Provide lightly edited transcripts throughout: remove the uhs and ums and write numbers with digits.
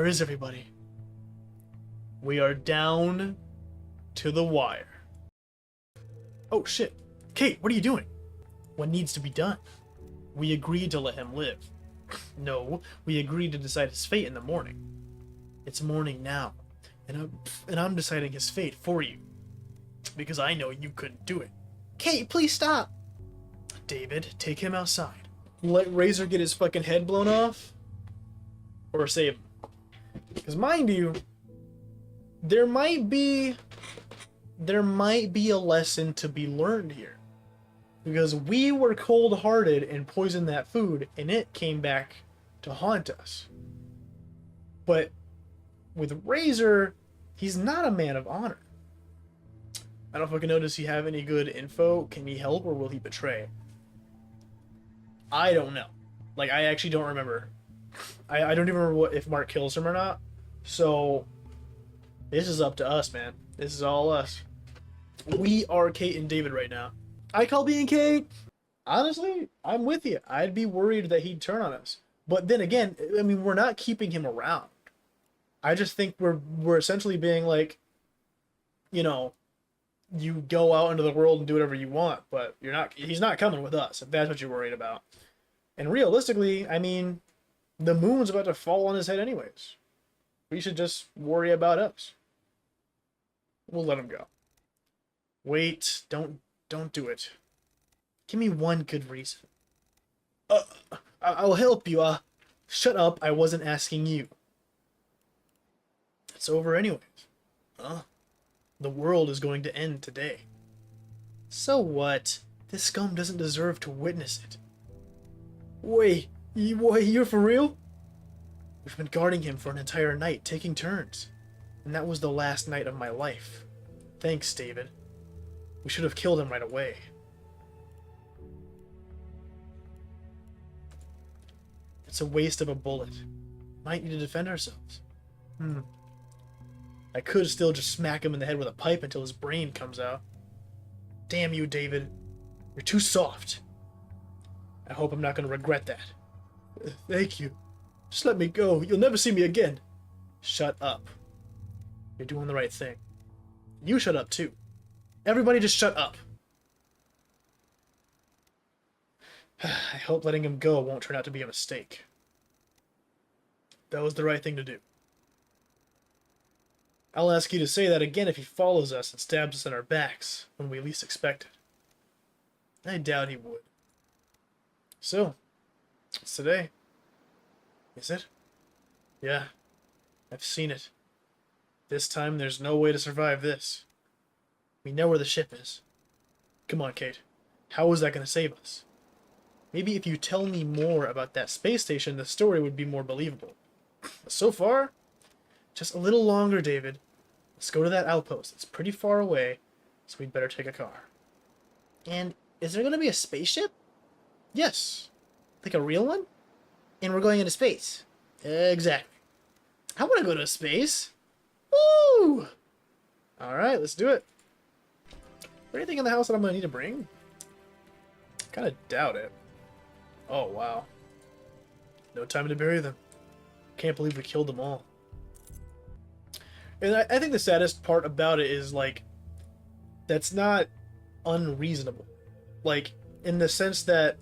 is everybody? We are down to the wire. Oh shit. Kate, what are you doing? What needs to be done? We agreed to let him live. No, we agreed to decide his fate in the morning. It's morning now, and I'm deciding his fate for you. Because I know you couldn't do it. Kate, please stop! David, take him outside. Let Razor get his fucking head blown off? Or save him. Because mind you, there might be a lesson to be learned here. Because we were cold-hearted and poisoned that food, and it came back to haunt us. But with Razor, he's not a man of honor. I don't fucking know, does he have any good info? Can he help, or will he betray? I don't know. Like, I actually don't remember. I don't even remember if Mark kills him or not. So, this is up to us, man. This is all us. We are Kate and David right now. I call being Kate. Honestly, I'm with you. I'd be worried that he'd turn on us. But then again, I mean, we're not keeping him around. I just think we're essentially being like, you know, you go out into the world and do whatever you want, but he's not coming with us, if that's what you're worried about. And realistically, I mean, the moon's about to fall on his head anyways. We should just worry about us. We'll let him go. Wait, don't do it. Give me one good reason. I'll help you. Shut up, I wasn't asking you. It's over anyways. The world is going to end today. So what? This scum doesn't deserve to witness it. Wait, you're for real? We've been guarding him for an entire night, taking turns. And that was the last night of my life. Thanks, David. We should have killed him right away. It's a waste of a bullet. Might need to defend ourselves. I could still just smack him in the head with a pipe until his brain comes out. Damn you, David. You're too soft. I hope I'm not going to regret that. Thank you. Just let me go. You'll never see me again. Shut up. You're doing the right thing. You shut up, too. Everybody just shut up. I hope letting him go won't turn out to be a mistake. That was the right thing to do. I'll ask you to say that again if he follows us and stabs us in our backs when we least expect it. I doubt he would. So, it's today. Is it? Yeah, I've seen it. This time there's no way to survive this. We know where the ship is. Come on, Kate. How is that going to save us? Maybe if you tell me more about that space station, the story would be more believable. So far, just a little longer, David. Let's go to that outpost. It's pretty far away, so we'd better take a car. And is there going to be a spaceship? Yes. Like a real one? And we're going into space. Exactly. I want to go to space. Woo! Alright, let's do it. Is there anything in the house that I'm going to need to bring? Kind of doubt it. Oh, wow. No time to bury them. Can't believe we killed them all. And I think the saddest part about it is, like, that's not unreasonable. Like, in the sense that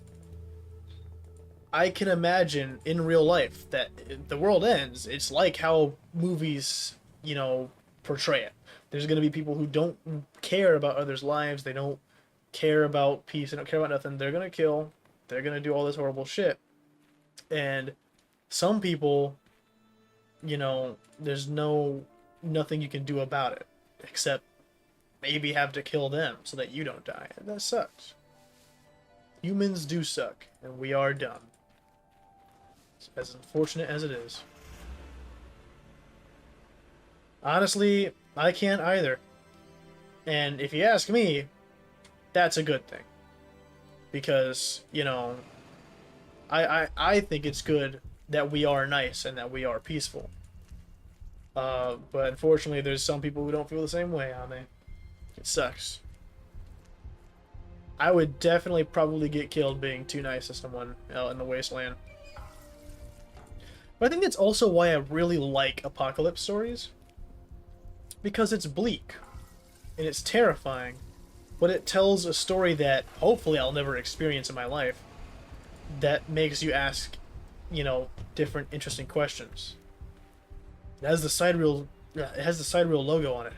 I can imagine in real life that the world ends. It's like how movies, you know, portray it. There's going to be people who don't care about others' lives. They don't care about peace. They don't care about nothing. They're going to kill. They're going to do all this horrible shit. And some people, you know, there's nothing you can do about it. Except maybe have to kill them so that you don't die. And that sucks. Humans do suck. And we are dumb. As unfortunate as it is. Honestly, I can't either. And if you ask me, that's a good thing. Because, you know, I think it's good that we are nice and that we are peaceful. But unfortunately, there's some people who don't feel the same way on me. It sucks. I would definitely probably get killed being too nice to someone out in the wasteland. But I think that's also why I really like apocalypse stories. Because it's bleak. And it's terrifying. But it tells a story that hopefully I'll never experience in my life. That makes you ask, you know, different interesting questions. It has the sidereal logo on it.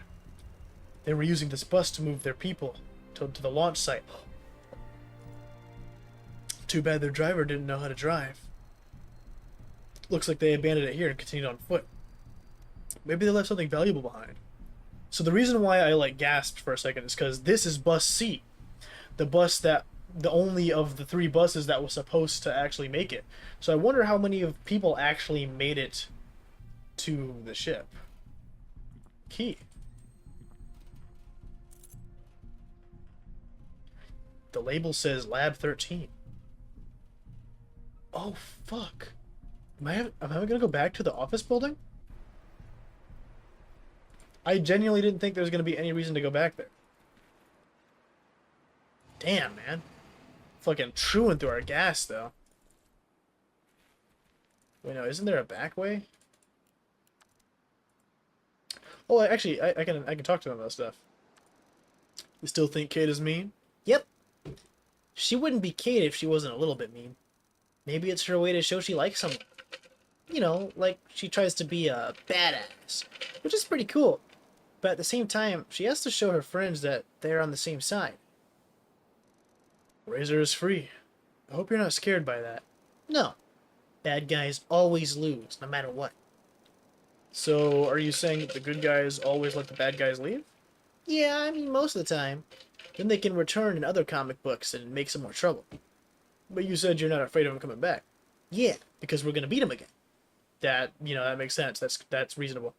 They were using this bus to move their people to the launch site. Too bad their driver didn't know how to drive. Looks like they abandoned it here and continued on foot. Maybe they left something valuable behind. So the reason why I like gasped for a second is because this is bus C. The only of the 3 buses that was supposed to actually make it. So I wonder how many of people actually made it to the ship. Key. The label says Lab 13. Oh, fuck. Am I gonna go back to the office building? I genuinely didn't think there was gonna be any reason to go back there. Damn, man. Fucking chewing through our gas, though. Wait, no, isn't there a back way? Oh, actually, I can talk to them about stuff. You still think Kate is mean? Yep. She wouldn't be Kate if she wasn't a little bit mean. Maybe it's her way to show she likes someone. You know, like she tries to be a badass, which is pretty cool. But at the same time, she has to show her friends that they're on the same side. Razor is free. I hope you're not scared by that. No. Bad guys always lose, no matter what. So, are you saying that the good guys always let the bad guys leave? Yeah, I mean, most of the time. Then they can return in other comic books and make some more trouble. But you said you're not afraid of them coming back. Yeah, because we're gonna beat them again. That, you know, that makes sense. That's reasonable.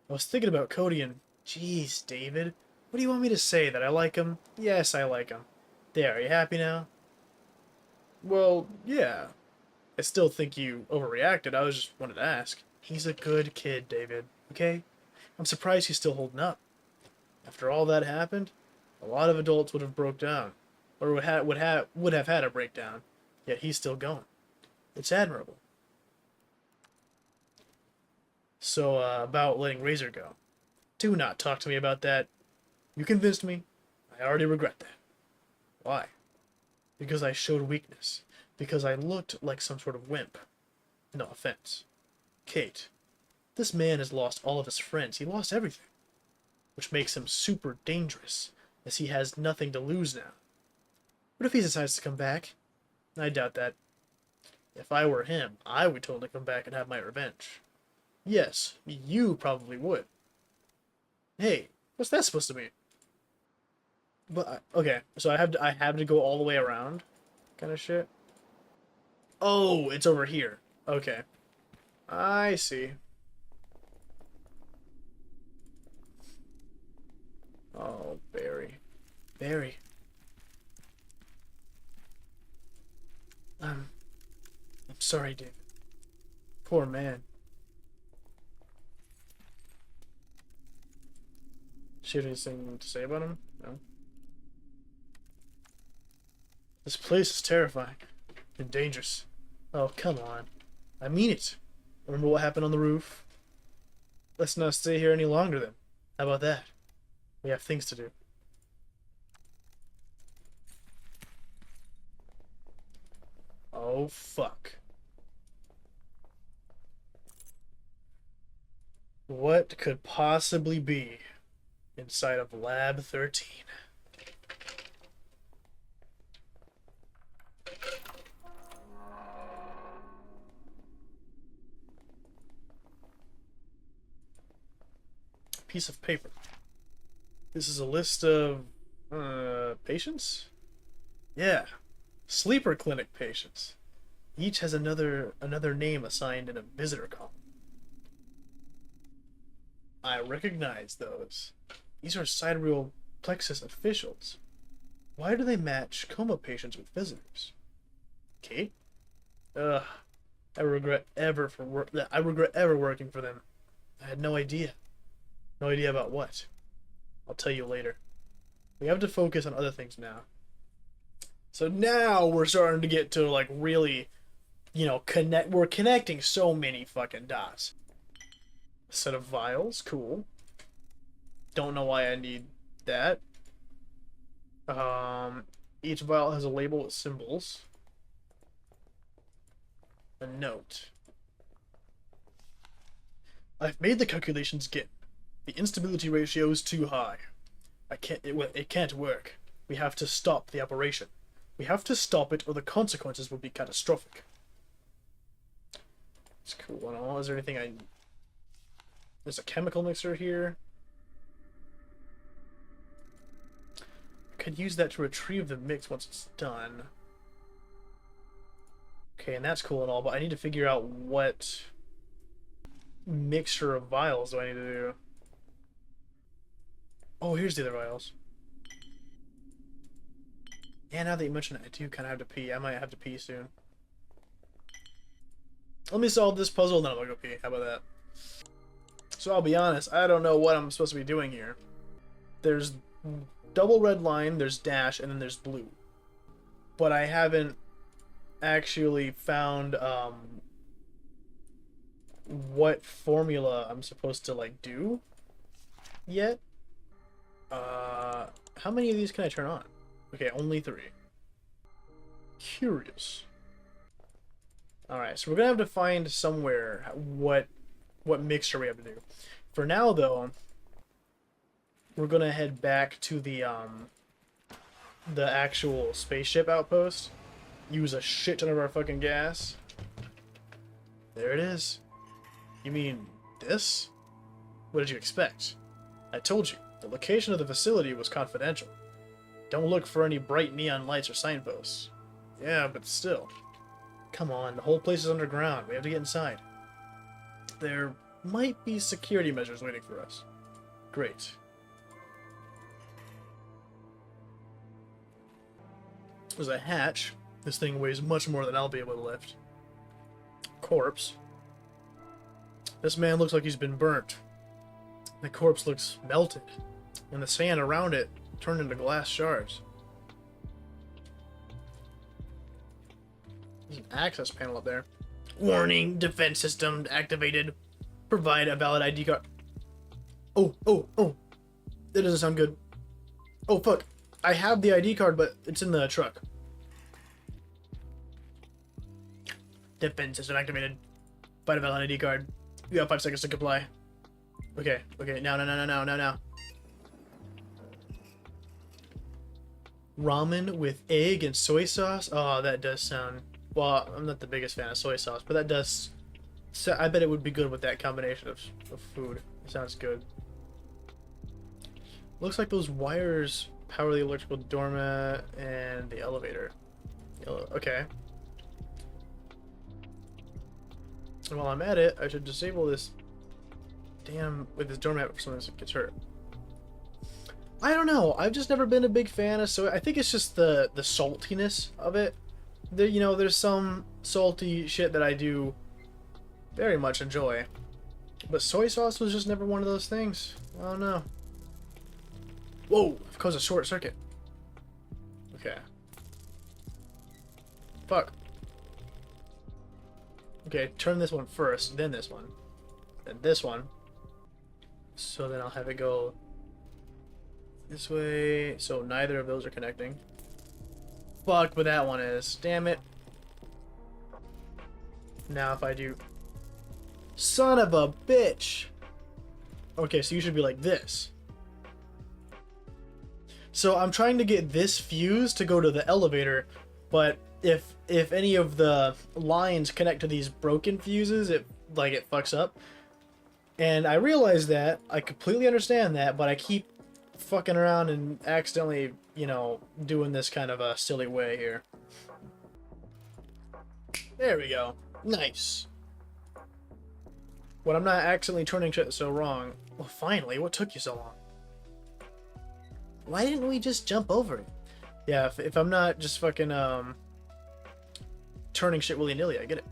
I was thinking about Cody and... Jeez, David. What do you want me to say? That I like him? Yes, I like him. There, are you happy now? Well, yeah. I still think you overreacted. I was just wanted to ask. He's a good kid, David. Okay? I'm surprised he's still holding up. After all that happened, a lot of adults would have broke down. Or would have had a breakdown. Yet he's still going. It's admirable. So, about letting Razor go. Do not talk to me about that. You convinced me. I already regret that. Why? Because I showed weakness. Because I looked like some sort of wimp. No offense. Kate, this man has lost all of his friends. He lost everything. Which makes him super dangerous, as he has nothing to lose now. What if he decides to come back? I doubt that. If I were him, I would totally come back and have my revenge. Yes, you probably would. Hey, what's that supposed to mean? But okay, so I have to go all the way around, kind of shit. Oh, it's over here. Okay, I see. Oh, Barry, Barry. I'm sorry, David. Poor man. She had anything to say about him? No. This place is terrifying and dangerous. Oh, come on. I mean it. Remember what happened on the roof? Let's not stay here any longer then. How about that? We have things to do. Oh, fuck. What could possibly be inside of Lab 13? Piece of paper. This is a list of patients? Yeah. Sleeper clinic patients. Each has another name assigned in a visitor column. I recognize those. These are sidereal plexus officials. Why do they match coma patients with visitors? Kate? Ugh. I regret ever working for them. I had no idea. No idea about what. I'll tell you later. We have to focus on other things now. So now we're starting to get to like really you know, we're connecting so many fucking dots. A set of vials, cool. Don't know why I need that. Each vial has a label with symbols. A note. I've made the calculations again. The instability ratio is too high. It can't work. We have to stop the operation. We have to stop it or the consequences will be catastrophic. It's cool and all. Is there anything There's a chemical mixer here. I could use that to retrieve the mix once it's done. Okay, and that's cool and all, but I need to figure out what mixture of vials do I need to do. Oh, here's the other vials. Yeah, now that you mention it, I do kind of have to pee. I might have to pee soon. Let me solve this puzzle, and then I'll go pee. How about that? So I'll be honest, I don't know what I'm supposed to be doing here. There's double red line, there's dash, and then there's blue. But I haven't actually found what formula I'm supposed to like do yet. How many of these can I turn on? Okay, only 3. Curious. Alright, so we're gonna have to find somewhere what mixture we have to do. For now, though, we're gonna head back to the actual spaceship outpost. Use a shit ton of our fucking gas. There it is. You mean this? What did you expect? I told you, the location of the facility was confidential. Don't look for any bright neon lights or signposts. Yeah, but still. Come on, the whole place is underground. We have to get inside. There might be security measures waiting for us. Great. There's a hatch. This thing weighs much more than I'll be able to lift. Corpse. This man looks like he's been burnt. The corpse looks melted, and the sand around it turned into glass shards. There's an access panel up there. Warning, defense system activated. Provide a valid ID card. Oh. That doesn't sound good. Oh, fuck. I have the ID card, but it's in the truck. Defense system activated. Provide a valid ID card. You have 5 seconds to comply. Okay, now. Ramen with egg and soy sauce? Oh, that does sound... Well, I'm not the biggest fan of soy sauce, but that does... So I bet it would be good with that combination of food. It sounds good. Looks like those wires power the electrical doormat and the elevator. Okay. And while I'm at it, I should disable this with this doormat before someone gets hurt. I don't know. I've just never been a big fan of soy. I think it's just the saltiness of it. There's some salty shit that I do very much enjoy. But soy sauce was just never one of those things. I don't know. Whoa! I've caused a short circuit. Okay. Fuck. Okay, turn this one first, then this one. Then this one. So then I'll have it go this way. So neither of those are connecting. Fuck, but that one is. Damn it. Now if I do... Son of a bitch! Okay, so you should be like this. So I'm trying to get this fuse to go to the elevator, but if any of the lines connect to these broken fuses, it fucks up. And I realize that, I completely understand that, but I keep fucking around and accidentally, doing this kind of a silly way here. There we go. Nice. When I'm not accidentally turning shit so wrong. Well, finally, what took you so long? Why didn't we just jump over it? Yeah, if I'm not just fucking, turning shit willy-nilly, I get it.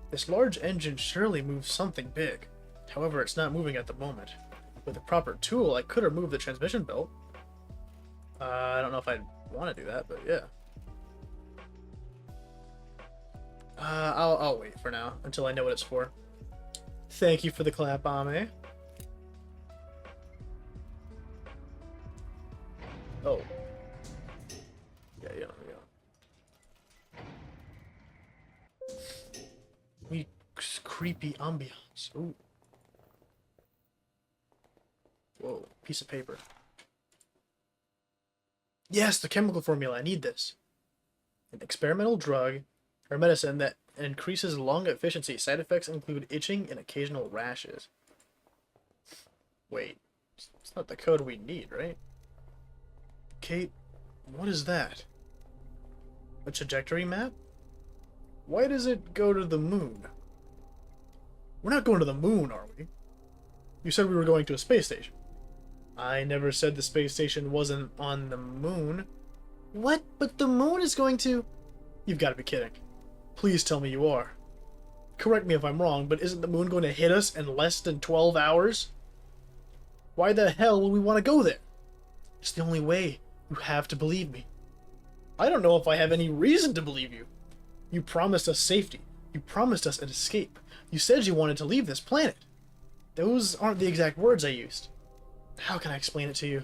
This large engine surely moves something big. However, it's not moving at the moment. With a proper tool, I could remove the transmission belt. I don't know if I'd want to do that, but yeah. I'll wait for now until I know what it's for. Thank you for the clap, Ame. Oh. Yeah, yeah, yeah. We creepy ambiance. Ooh. Whoa, piece of paper. Yes, the chemical formula. I need this. An experimental drug or medicine that increases lung efficiency. Side effects include itching and occasional rashes. Wait, it's not the code we need, right? Kate, what is that? A trajectory map? Why does it go to the moon? We're not going to the moon, are we? You said we were going to a space station. I never said the space station wasn't on the moon. What? But the moon is going to... You've got to be kidding. Please tell me you are. Correct me if I'm wrong, but isn't the moon going to hit us in less than 12 hours? Why the hell would we want to go there? It's the only way. You have to believe me. I don't know if I have any reason to believe you. You promised us safety. You promised us an escape. You said you wanted to leave this planet. Those aren't the exact words I used. How can I explain it to you?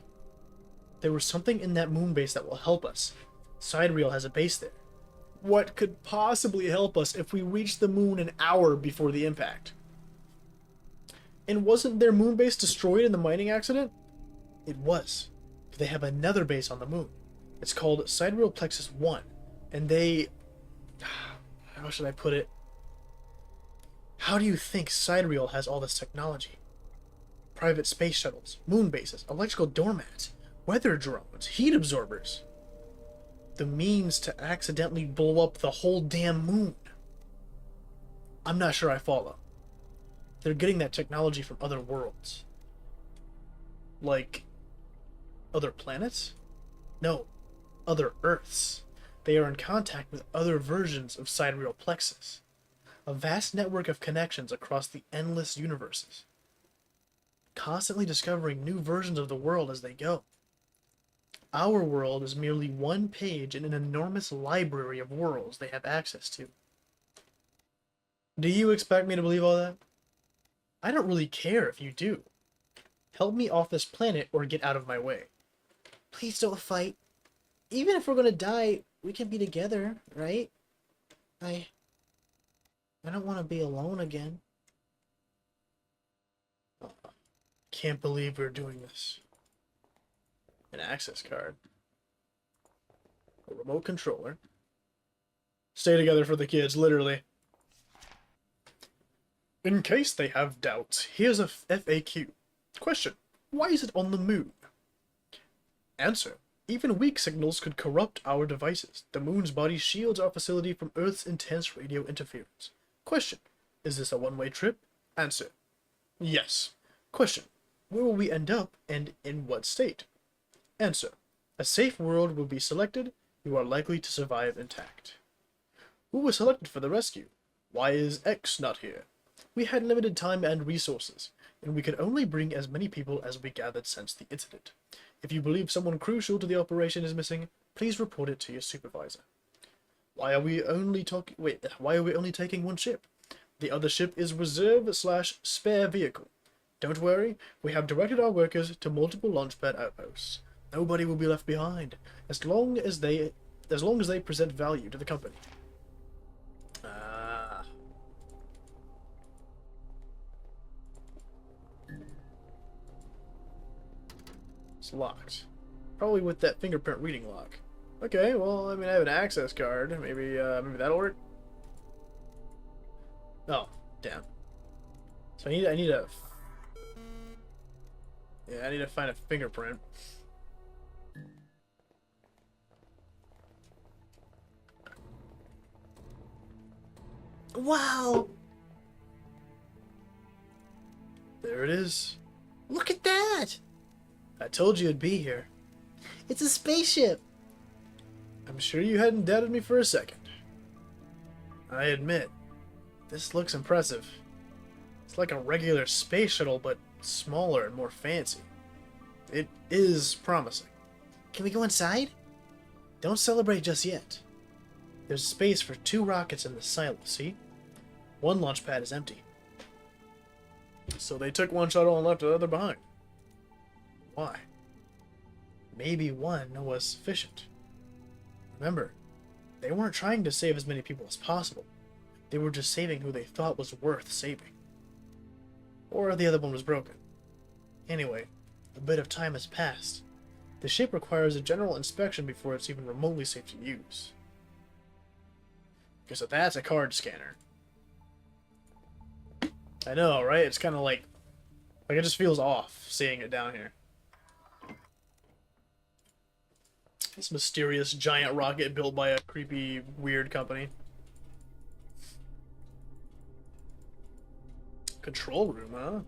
There was something in that moon base that will help us. Sidereal has a base there. What could possibly help us if we reached the moon an hour before the impact? And wasn't their moon base destroyed in the mining accident? It was. But they have another base on the moon. It's called Sidereal Plexus 1. And they... How should I put it? How do you think Sidereal has all this technology? Private space shuttles, moon bases, electrical doormats, weather drones, heat absorbers. The means to accidentally blow up the whole damn moon. I'm not sure I follow. They're getting that technology from other worlds. Like, other planets? No, other Earths. They are in contact with other versions of Sidereal Plexus. A vast network of connections across the endless universes. Constantly discovering new versions of the world as they go. Our world is merely one page in an enormous library of worlds they have access to. Do you expect me to believe all that? I don't really care if you do. Help me off this planet or get out of my way. Please don't fight. Even if we're gonna die, we can be together, right? I don't want to be alone again. Can't believe we're doing this. An access card. A remote controller. Stay together for the kids, literally. In case they have doubts, here's a FAQ. Question. Why is it on the moon? Answer. Even weak signals could corrupt our devices. The moon's body shields our facility from Earth's intense radio interference. Question. Is this a one-way trip? Answer. Yes. Question. Where will we end up and in what state? Answer. A safe world will be selected. You are likely to survive intact. Who was selected for the rescue? Why is X not here? We had limited time and resources, and we could only bring as many people as we gathered since the incident. If you believe someone crucial to the operation is missing, please report it to your supervisor. Why are we only taking one ship? The other ship is reserve/spare vehicle. Don't worry, we have directed our workers to multiple launchpad outposts. Nobody will be left behind, as long as they present value to the company. It's locked. Probably with that fingerprint reading lock. Okay, well, I mean, I have an access card. Maybe that'll work. Oh, damn. So I need to find a fingerprint. Wow! There it is. Look at that! I told you it'd be here. It's a spaceship! I'm sure you hadn't doubted me for a second. I admit, this looks impressive. It's like a regular space shuttle, but smaller and more fancy. It is promising. Can we go inside? Don't celebrate just yet. There's space for 2 rockets in the silo, see? 1 launch pad is empty. So they took 1 shuttle and left the other behind. Why? Maybe 1 was sufficient. Remember, they weren't trying to save as many people as possible. They were just saving who they thought was worth saving. Or the other one was broken. Anyway, a bit of time has passed. The ship requires a general inspection before it's even remotely safe to use. Okay, so that's a card scanner. I know, right? It's kind of like it just feels off seeing it down here. This mysterious giant rocket built by a creepy, weird company. Control room, huh?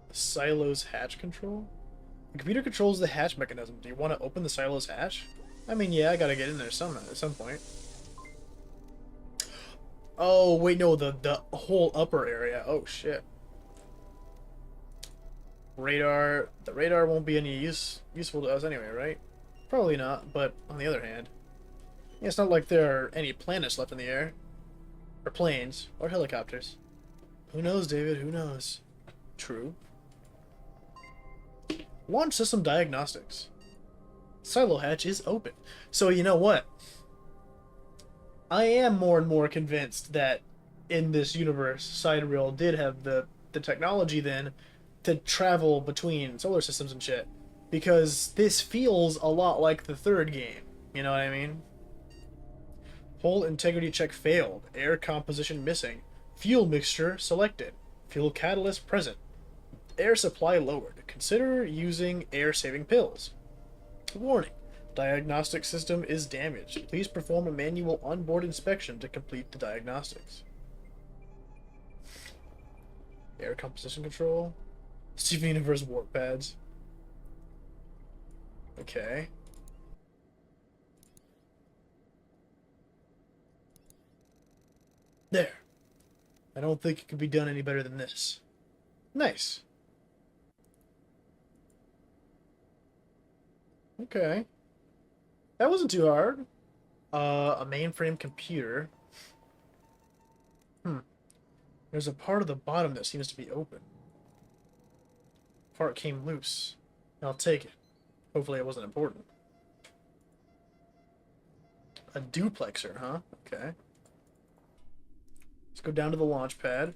The silo's hatch control? The computer controls the hatch mechanism. Do you want to open the silo's hatch? I mean, yeah, I gotta get in there at some point. Oh, wait, no, the whole upper area. Oh, shit. Radar. The radar won't be any useful to us anyway, right? Probably not, but on the other hand, yeah, it's not like there are any planets left in the air. Or planes. Or helicopters. Who knows, David? Who knows? True. Launch system diagnostics. Silo hatch is open. So you know what? I am more and more convinced that in this universe, Sidereal did have the technology then to travel between solar systems and shit. Because this feels a lot like the 3rd game. You know what I mean? Hull integrity check failed. Air composition missing. Fuel mixture selected. Fuel catalyst present. Air supply lowered. Consider using air-saving pills. Warning. Diagnostic system is damaged. Please perform a manual onboard inspection to complete the diagnostics. Air composition control. Steven Universe warp pads. Okay. There. I don't think it could be done any better than this. Nice. Okay. That wasn't too hard. A mainframe computer. There's a part of the bottom that seems to be open. Part came loose. I'll take it. Hopefully it wasn't important. A duplexer, huh? Okay. Let's go down to the launch pad.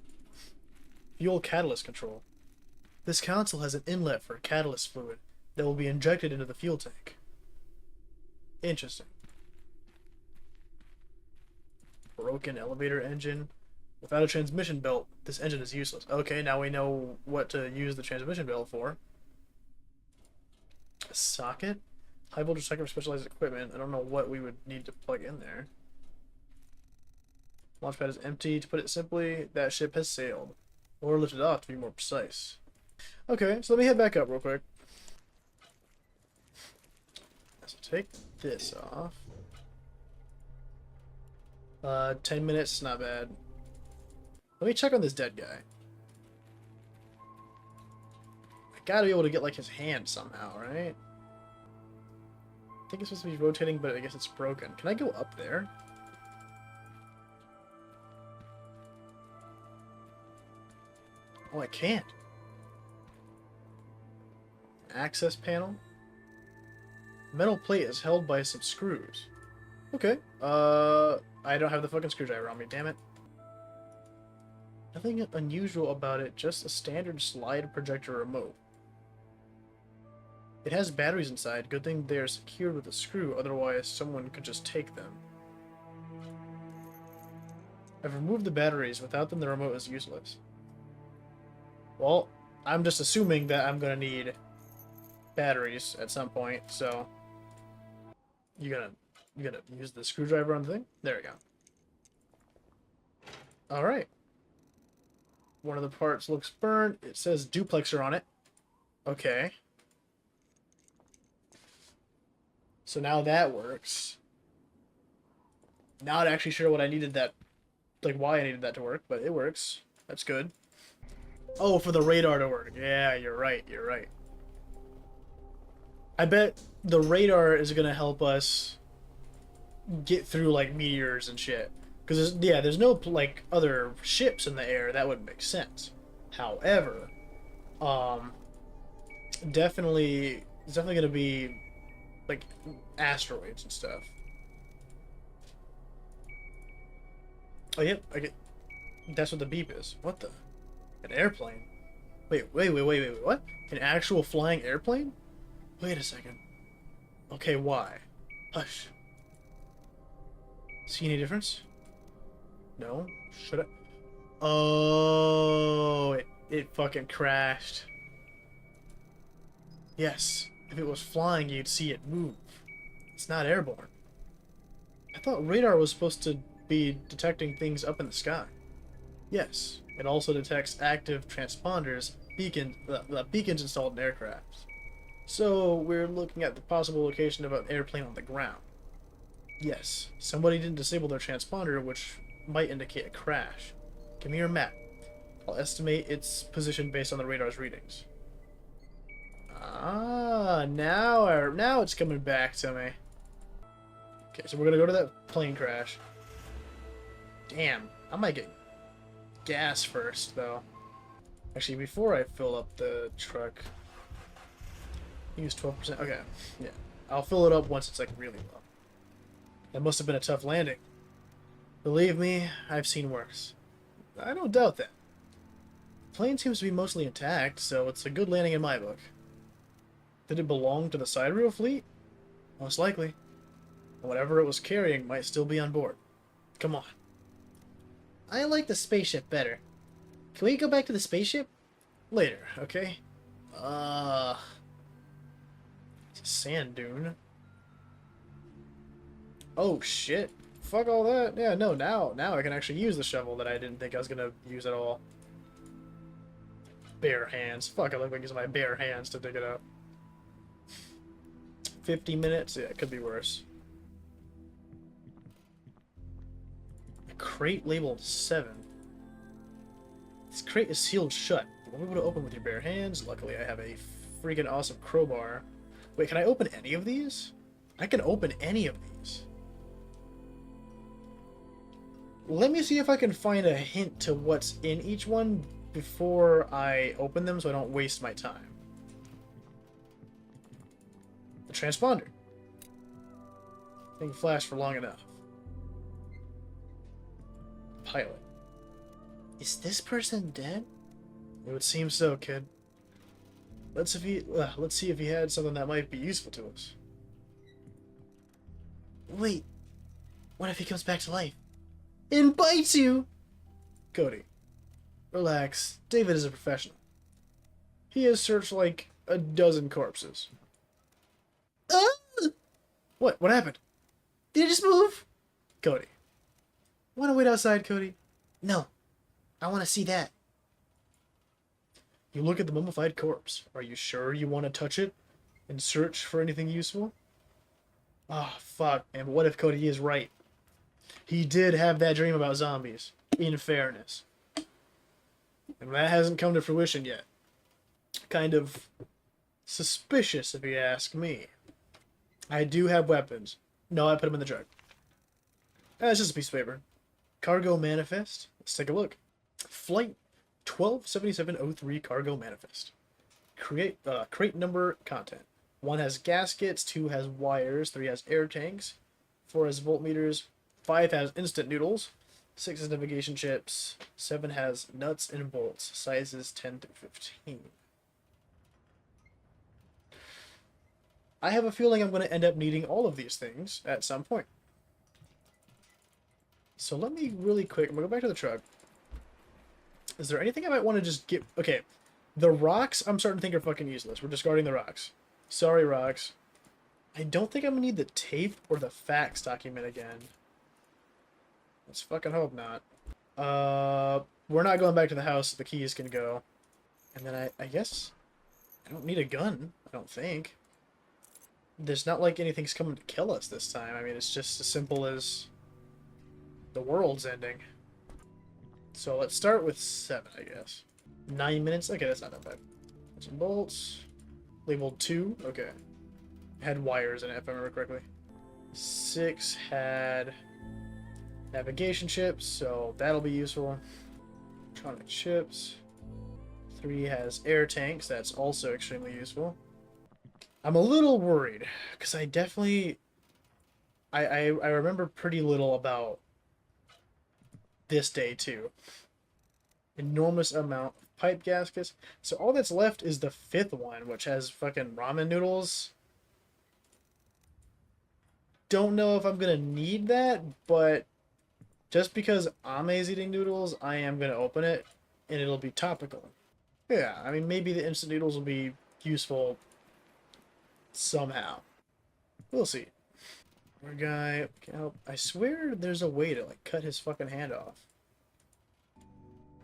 Fuel catalyst control. This console has an inlet for catalyst fluid that will be injected into the fuel tank. Interesting. Broken elevator engine. Without a transmission belt, this engine is useless. Okay, now we know what to use the transmission belt for. A socket? High voltage socket for specialized equipment. I don't know what we would need to plug in there. Launchpad is empty. To put it simply, that ship has sailed. Or lifted off, to be more precise. Okay, so let me head back up real quick. So take this off. 10 minutes, not bad. Let me check on this dead guy. I gotta be able to get, like, his hand somehow, right? I think it's supposed to be rotating, but I guess it's broken. Can I go up there? Oh, I can't. Access panel. Metal plate is held by some screws. Okay. I don't have the fucking screwdriver on me, damn it. Nothing unusual about it, just a standard slide projector remote. It has batteries inside. Good thing they're secured with a screw, otherwise someone could just take them. I've removed the batteries. Without them, the remote is useless. Well, I'm just assuming that I'm gonna need batteries at some point, so you gonna use the screwdriver on the thing? There we go. Alright. One of the parts looks burned. It says duplexer on it. Okay. So now that works. Not actually sure what I needed that, like why I needed that to work, but it works. That's good. Oh, for the radar to work. Yeah, you're right, you're right. I bet the radar is gonna help us get through like meteors and shit. Because yeah, there's no like other ships in the air. That wouldn't make sense. However, um, definitely it's definitely gonna be like asteroids and stuff. Oh yep, I get. That's what the beep is. What the? An airplane? Wait. What? An actual flying airplane? Wait a second. Okay, why? Hush. See any difference? No? Should I? Oh, it fucking crashed. Yes. If it was flying, you'd see it move. It's not airborne. I thought radar was supposed to be detecting things up in the sky. Yes. It also detects active transponders, beacons installed in aircraft. So we're looking at the possible location of an airplane on the ground. Yes. Somebody didn't disable their transponder, which might indicate a crash. Give me your map. I'll estimate its position based on the radar's readings. Ah, now it's coming back to me. Okay, so we're gonna go to that plane crash. Damn, I might get gas first, though. Actually, before I fill up the truck, use 12%. Okay, yeah, I'll fill it up once it's like really low. That must have been a tough landing. Believe me, I've seen worse. I don't doubt that. The plane seems to be mostly intact, so it's a good landing in my book. Did it belong to the sidereal fleet? Most likely. Whatever it was carrying might still be on board. Come on. I like the spaceship better. Can we go back to the spaceship? Later, okay? It's a sand dune. Oh, shit. Fuck all that. Yeah, no, now I can actually use the shovel that I didn't think I was gonna use at all. Bare hands. Fuck, I look like using my bare hands to dig it up. 50 minutes? Yeah, it could be worse. A crate labeled 7. This crate is sealed shut. You won't be able to open with your bare hands. Luckily, I have a freaking awesome crowbar. Wait, can I open any of these? I can open any of these. Let me see if I can find a hint to what's in each one before I open them so I don't waste my time. The transponder. Thing flashed for long enough. Pilot. Is this person dead? It would seem so, kid. Let's see if he had something that might be useful to us. Wait. What if he comes back to life? And bites you! Cody. Relax. David is a professional. He has searched like a dozen corpses. What? What happened? Did it just move? Cody. Want to wait outside, Cody? No. I want to see that. You look at the mummified corpse. Are you sure you want to touch it and search for anything useful? Ah, fuck, man. But what if Cody is right? He did have that dream about zombies, in fairness. And that hasn't come to fruition yet. Kind of suspicious, if you ask me. I do have weapons. No, I put them in the truck. It's just a piece of paper. Cargo manifest. Let's take a look. Flight 127703 cargo manifest. Create crate number content. 1 has gaskets, 2 has wires, 3 has air tanks, 4 has voltmeters, 5 has instant noodles, 6 has navigation chips, 7 has nuts and bolts, sizes 10 through 15. I have a feeling I'm going to end up needing all of these things at some point. So let me really quick, I'm going to go back to the truck. Is there anything I might want to just get... Okay, the rocks I'm starting to think are fucking useless. We're discarding the rocks. Sorry, rocks. I don't think I'm going to need the tape or the fax document again. Let's fucking hope not. We're not going back to the house so the keys can go. And then I guess... I don't need a gun, I don't think. There's not like anything's coming to kill us this time. I mean, it's just as simple as... the world's ending. So let's start with 7, I guess. 9 minutes? Okay, that's not that bad. Some bolts. Labeled 2. Okay. had wires in it, if I remember correctly. 6 had navigation chips, so that'll be useful. Electronic chips. 3 has air tanks, that's also extremely useful. I'm a little worried, because I definitely... I remember pretty little about this day, too. Enormous amount of pipe gaskets. So all that's left is the 5th one, which has fucking ramen noodles. Don't know if I'm gonna need that, but just because Ame's eating noodles, I am gonna open it, and it'll be topical. Yeah, I mean, maybe the instant noodles will be useful somehow. We'll see. Our guy can help. I swear there's a way to, like, cut his fucking hand off.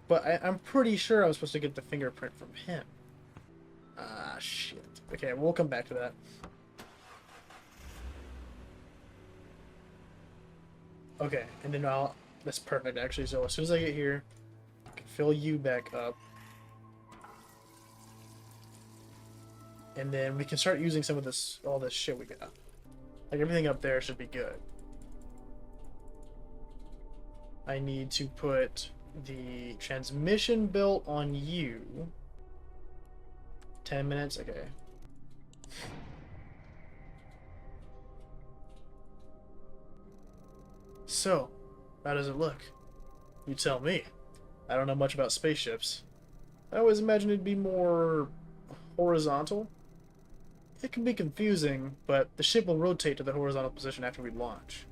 But I'm pretty sure I was supposed to get the fingerprint from him. Ah, shit. Okay, we'll come back to that. Okay, and then I'll... That's perfect, actually. So as soon as I get here, I can fill you back up. And then we can start using some of this, all this shit we got. Like, everything up there should be good. I need to put the transmission belt on you. 10 minutes? Okay. So, how does it look? You tell me. I don't know much about spaceships. I always imagined it'd be more horizontal. It can be confusing, but the ship will rotate to the horizontal position after we launch.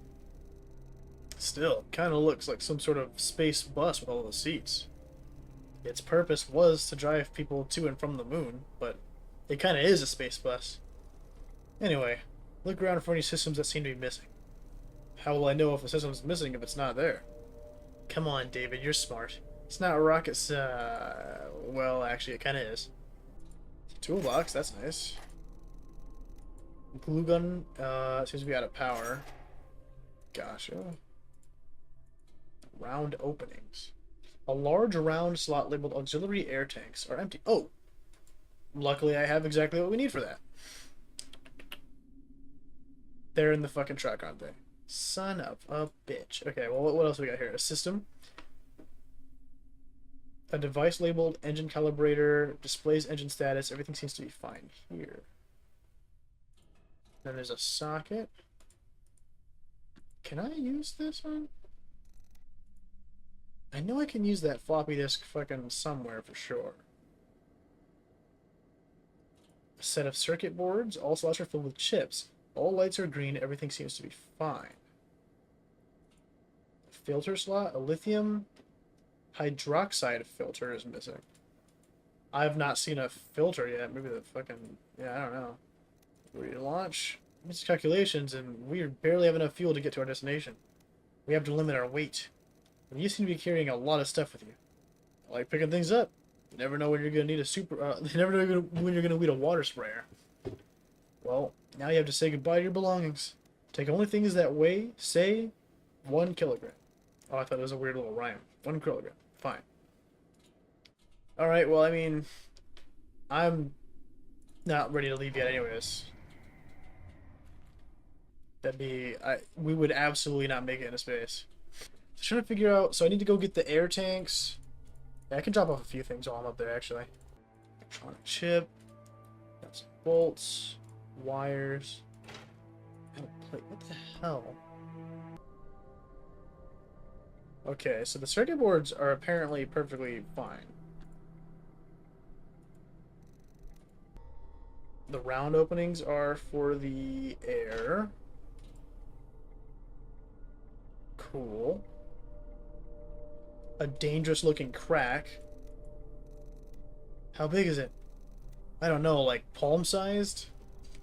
Still, kind of looks like some sort of space bus with all the seats. Its purpose was to drive people to and from the moon, but it kind of is a space bus. Anyway, look around for any systems that seem to be missing. How will I know if a system's missing if it's not there? Come on, David, you're smart. It's not rockets, well, actually, it kind of is. Toolbox, that's nice. Glue gun, seems to be out of power. Gotcha. Round openings. A large round slot labeled auxiliary air tanks are empty. Oh! Luckily I have exactly what we need for that. They're in the fucking truck, aren't they? Son of a bitch. Okay, well, what else we got here? A system. A device labeled engine calibrator, displays engine status. Everything seems to be fine here. Then there's a socket. Can I use this one? I know I can use that floppy disk fucking somewhere for sure. A set of circuit boards. All slots are filled with chips. All lights are green. Everything seems to be fine. A filter slot. A lithium hydroxide filter is missing. I have not seen a filter yet. Maybe the fucking... Yeah, I don't know. Ready to launch. It's calculations, and we barely have enough fuel to get to our destination. We have to limit our weight. And you seem to be carrying a lot of stuff with you. I like picking things up. You never know when you're going to need a you never know when you're going to need a water sprayer. Well, now you have to say goodbye to your belongings. Take only things that weigh, say, 1 kilogram. Oh, I thought it was a weird little rhyme. 1 kilogram. Fine. Alright, well, I mean, I'm not ready to leave yet anyways. We would absolutely not make it into space. So trying to figure out, so I need to go get the air tanks. Yeah, I can drop off a few things while I'm up there, actually. Electronic chip. Got some bolts. Wires. Metal plate. What the hell? Okay, so the circuit boards are apparently perfectly fine. The round openings are for the air. Cool. A dangerous looking crack. How big is it? I don't know, like palm sized?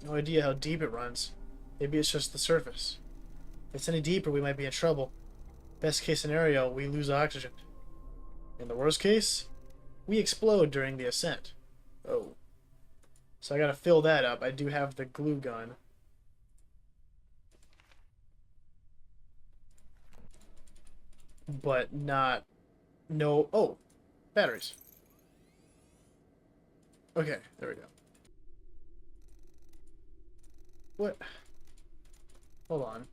No idea how deep it runs. Maybe it's just the surface. If it's any deeper, we might be in trouble. Best case scenario, we lose oxygen. In the worst case, we explode during the ascent. Oh. So I gotta fill that up. I do have the glue gun. But not... No... Oh! Batteries. Okay, there we go. What? Hold on.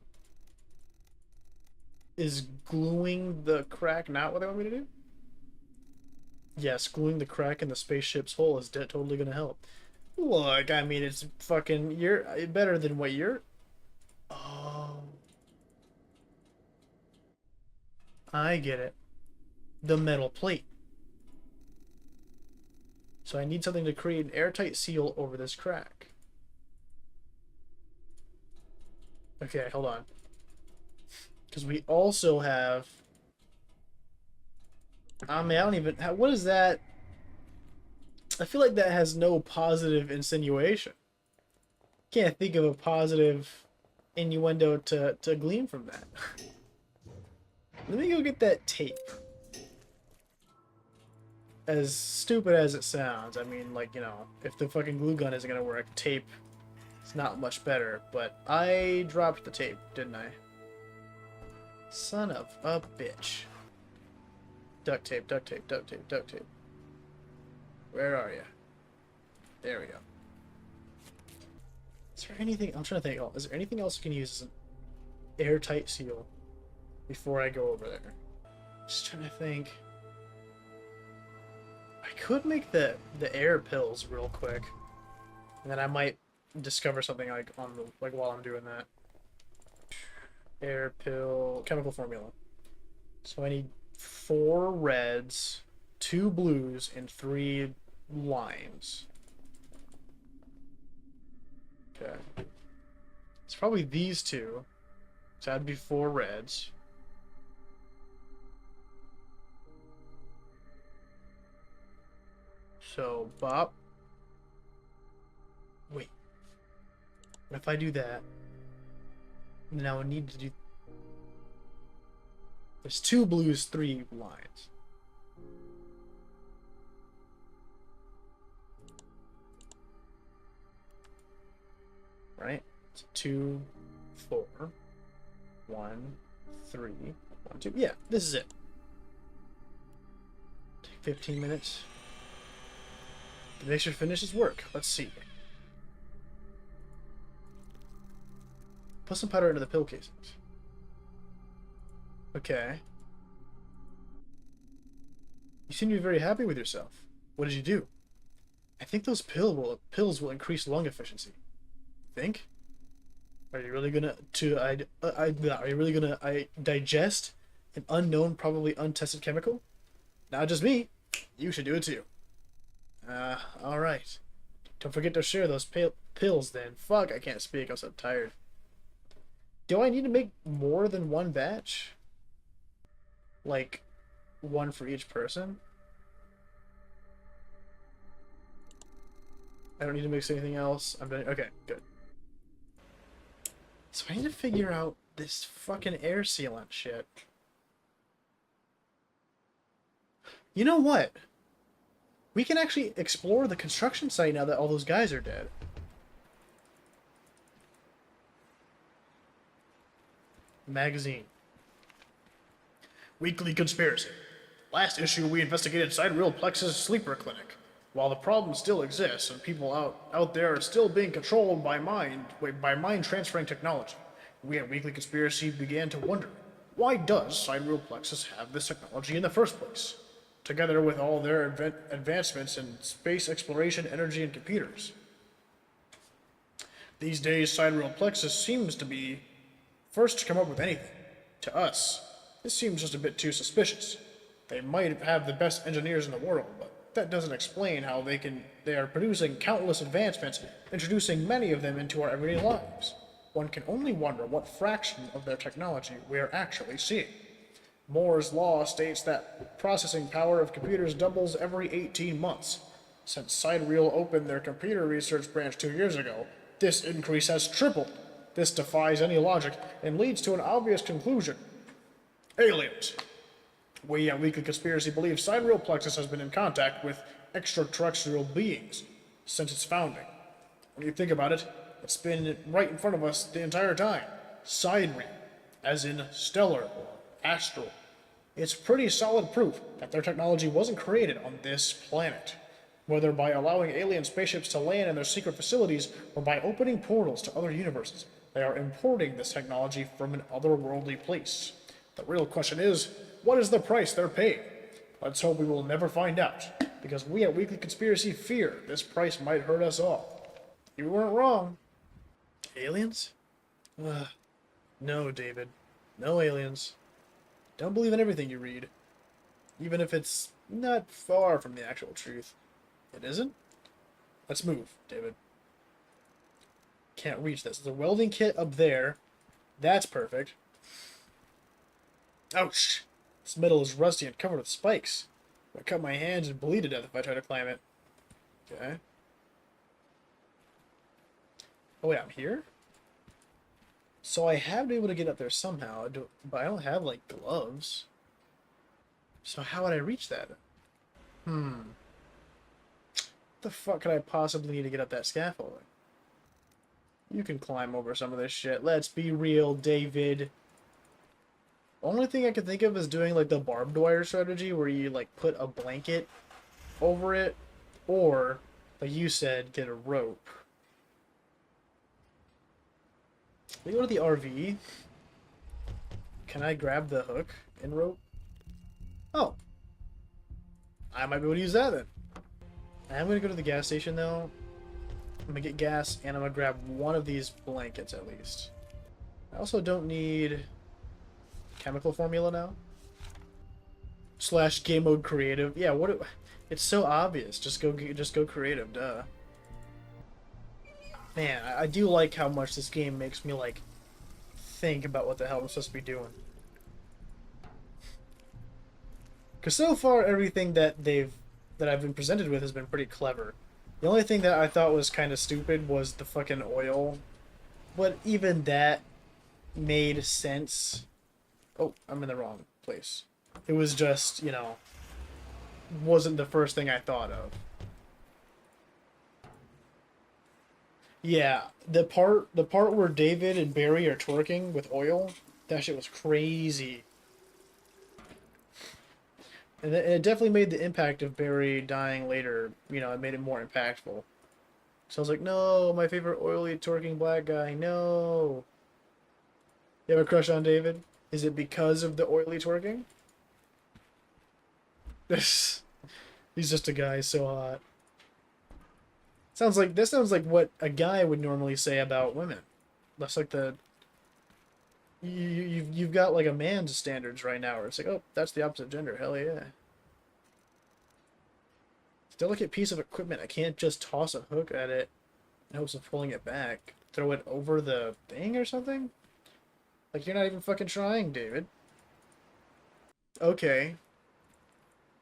Is gluing the crack not what they want me to do? Yes, gluing the crack in the spaceship's hull is totally gonna help. Look, I mean, it's fucking... You're better than what you're... Oh. I get it. The metal plate. So I need something to create an airtight seal over this crack. Okay, hold on. Because we also have... I mean, I don't even... What is that? I feel like that has no positive insinuation. Can't think of a positive innuendo to glean from that. Let me go get that tape. As stupid as it sounds, I mean, like, you know, if the fucking glue gun isn't gonna work, tape is not much better. But I dropped the tape, didn't I? Son of a bitch. Duct tape, duct tape, duct tape, duct tape. Where are you? There we go. Is there anything... I'm trying to think. Oh, is there anything else you can use as an airtight seal before I go over there? Just trying to think. I could make the air pills real quick, and then I might discover something like on the while I'm doing that. Air pill chemical formula. So I need 4 reds, 2 blues, and 3 limes. Okay. It's probably these 2. So that'd be 4 reds. So, bop. Wait. What if I do that? Then I would need to do... There's 2 blues, 3 lines. Right? So 2, 4, 1, 3, 1, 2. Yeah, this is it. Take 15 minutes. The mixture finishes work. Let's see. Put some powder into the pill casings. Okay. You seem to be very happy with yourself. What did you do? I think those pills will increase lung efficiency. Think? Are you really gonna are you really gonna digest an unknown, probably untested chemical? Not just me. You should do it too. All right. Don't forget to share those pills then. Fuck, I can't speak. I'm so tired. Do I need to make more than 1 batch? Like, 1 for each person? I don't need to mix anything else. I'm done. Okay, good. So I need to figure out this fucking air sealant shit. You know what? We can actually explore the construction site now that all those guys are dead. Magazine. Weekly Conspiracy. Last issue we investigated Sidereal Plexus Sleeper Clinic. While the problem still exists and people out there are still being controlled by mind transferring technology, we at Weekly Conspiracy began to wonder, why does Sidereal Plexus have this technology in the first place? Together with all their advancements in space exploration, energy, and computers. These days, Sidereal Plexus seems to be first to come up with anything. To us, this seems just a bit too suspicious. They might have the best engineers in the world, but that doesn't explain how they are producing countless advancements, introducing many of them into our everyday lives. One can only wonder what fraction of their technology we are actually seeing. Moore's law states that processing power of computers doubles every 18 months. Since Sidereal opened their computer research branch 2 years ago, this increase has tripled. This defies any logic and leads to an obvious conclusion. Aliens. We at Weekly Conspiracy believe Sidereal Plexus has been in contact with extraterrestrial beings since its founding. When you think about it, it's been right in front of us the entire time. Sidereal, as in stellar or astral. It's pretty solid proof that their technology wasn't created on this planet. Whether by allowing alien spaceships to land in their secret facilities or by opening portals to other universes, they are importing this technology from an otherworldly place. The real question is, what is the price they're paying? Let's hope we will never find out, because we at Weekly Conspiracy fear this price might hurt us all. You weren't wrong. Aliens? No, David. No aliens. Don't believe in everything you read, even if it's not far from the actual truth. It isn't? Let's move, David. Can't reach this. There's a welding kit up there. That's perfect. Ouch! This metal is rusty and covered with spikes. I cut my hands and bleed to death if I try to climb it. Okay. Oh wait, I'm here? So I have been able to get up there somehow, but I don't have, like, gloves. So how would I reach that? What the fuck could I possibly need to get up that scaffolding? You can climb over some of this shit. Let's be real, David. Only thing I can think of is doing, like, the barbed wire strategy, where you, like, put a blanket over it, or, like you said, get a rope. We go to the RV. Can I grab the hook and rope? Oh. I might be able to use that then. I'm going to go to the gas station though. I'm going to get gas and I'm going to grab one of these blankets at least. I also don't need chemical formula now. / game mode creative. Yeah, it's so obvious. Just go creative, duh. Man, I do like how much this game makes me, like, think about what the hell I'm supposed to be doing. Because so far, everything that I've been presented with has been pretty clever. The only thing that I thought was kind of stupid was the fucking oil. But even that made sense. Oh, I'm in the wrong place. It was just, you know, wasn't the first thing I thought of. Yeah, the part where David and Barry are twerking with oil, that shit was crazy. And it definitely made the impact of Barry dying later, you know, it made it more impactful. So I was like, no, my favorite oily twerking black guy, no. You have a crush on David? Is it because of the oily twerking? He's just a guy so hot. This sounds like what a guy would normally say about women. That's like you've got like a man's standards right now where it's like, oh, that's the opposite gender. Hell yeah. Delicate piece of equipment. I can't just toss a hook at it in hopes of pulling it back. Throw it over the thing or something? Like, you're not even fucking trying, David. Okay.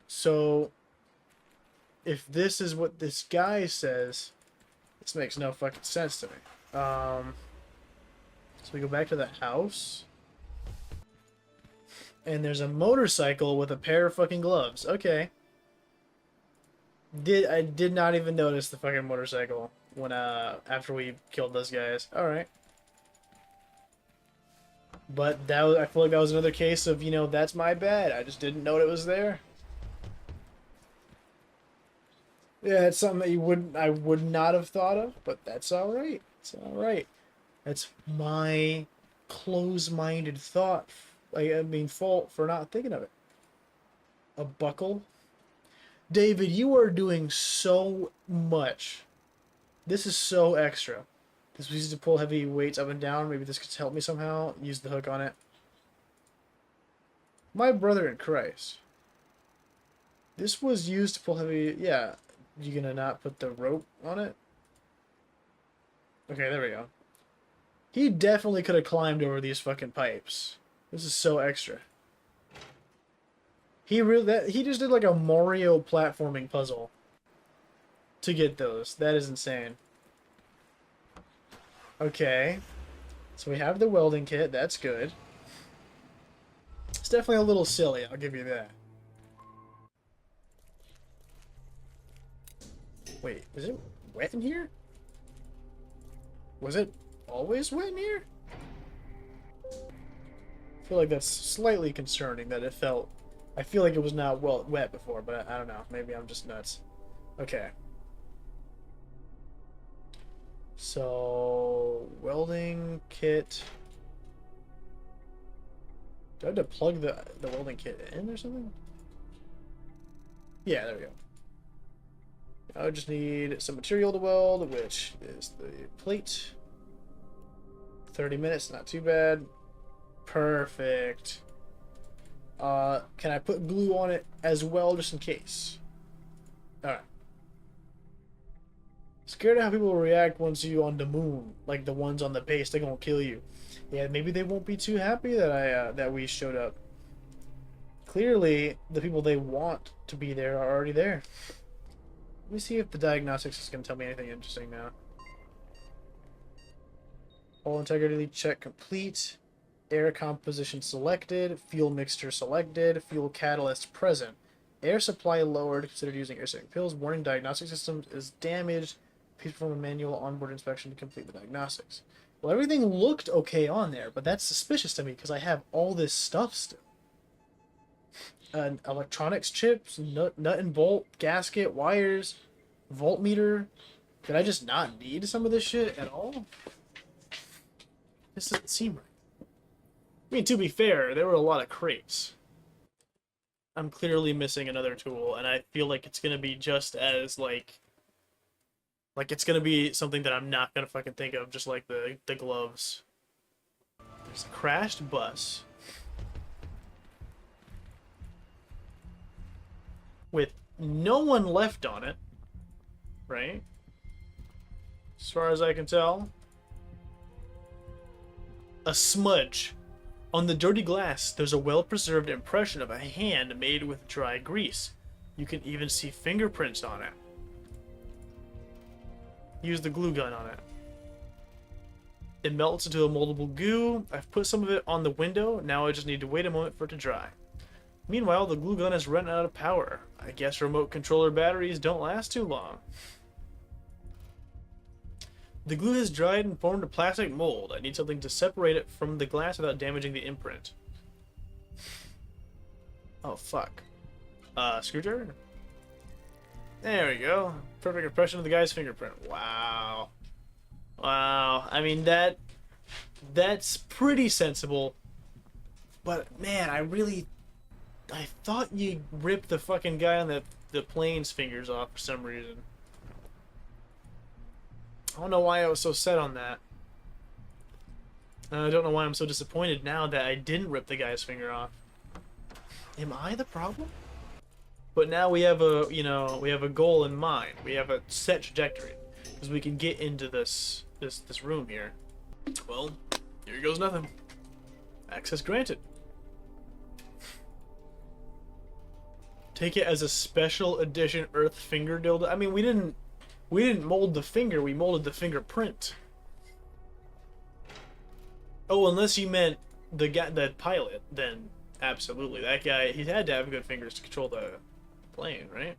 So if this is what this guy says, this makes no fucking sense to me. So we go back to the house. And there's a motorcycle with a pair of fucking gloves. Okay. I did not even notice the fucking motorcycle when after we killed those guys. Alright. But I feel like that was another case of, you know, that's my bad. I just didn't know it was there. Yeah, it's something that I would not have thought of, but that's alright. It's alright. That's my close-minded thought. Fault for not thinking of it. A buckle? David, you are doing so much. This is so extra. This was used to pull heavy weights up and down. Maybe this could help me somehow. Use the hook on it. My brother in Christ. This was used to pull heavy... Yeah. You gonna not put the rope on it? Okay, there we go. He definitely could have climbed over these fucking pipes. This is so extra. He just did like a Mario platforming puzzle to get those. That is insane. Okay. So we have the welding kit. That's good. It's definitely a little silly. I'll give you that. Wait, is it wet in here? Was it always wet in here? I feel like that's slightly concerning that it felt... I feel like it was not wet before, but I don't know. Maybe I'm just nuts. Okay. So, welding kit. Do I have to plug the welding kit in or something? Yeah, there we go. I just need some material to weld, which is the plate. 30 minutes, not too bad. Perfect. Can I put glue on it as well, just in case? Alright. Scared of how people will react once you on the moon, like the ones on the base, they're gonna kill you. Yeah, maybe they won't be too happy that that we showed up. Clearly, the people they want to be there are already there. Let me see if the diagnostics is gonna tell me anything interesting now. Hull integrity check complete. Air composition selected. Fuel mixture selected. Fuel catalyst present. Air supply lowered. Considered using air-saving pills. Warning: diagnostic system is damaged. Please perform a manual onboard inspection to complete the diagnostics. Well, everything looked okay on there, but that's suspicious to me because I have all this stuff still. Electronics chips, nut and bolt, gasket, wires, voltmeter. Did I just not need some of this shit at all? This doesn't seem right. I mean, to be fair, there were a lot of crates. I'm clearly missing another tool, and I feel like it's gonna be just as, like it's gonna be something that I'm not gonna fucking think of, just like the gloves. There's a crashed bus. With no one left on it, right? As far as I can tell. A smudge. On the dirty glass, there's a well-preserved impression of a hand made with dry grease. You can even see fingerprints on it. Use the glue gun on it. It melts into a moldable goo. I've put some of it on the window. Now I just need to wait a moment for it to dry. Meanwhile, the glue gun has run out of power. I guess remote controller batteries don't last too long. The glue has dried and formed a plastic mold. I need something to separate it from the glass without damaging the imprint. Oh, fuck. Screwdriver? There we go. Perfect impression of the guy's fingerprint. Wow. Wow. I mean, that's pretty sensible. But, man, I thought you ripped the fucking guy on the plane's fingers off for some reason. I don't know why I was so set on that. I don't know why I'm so disappointed now that I didn't rip the guy's finger off. Am I the problem? But now we have a goal in mind. We have a set trajectory, because we can get into this room here. Well, here goes nothing. Access granted. Take it as a special edition Earth finger dildo. I mean, we didn't mold the finger, we molded the fingerprint. Oh, unless you meant the pilot, then absolutely. That guy, he had to have good fingers to control the plane, right?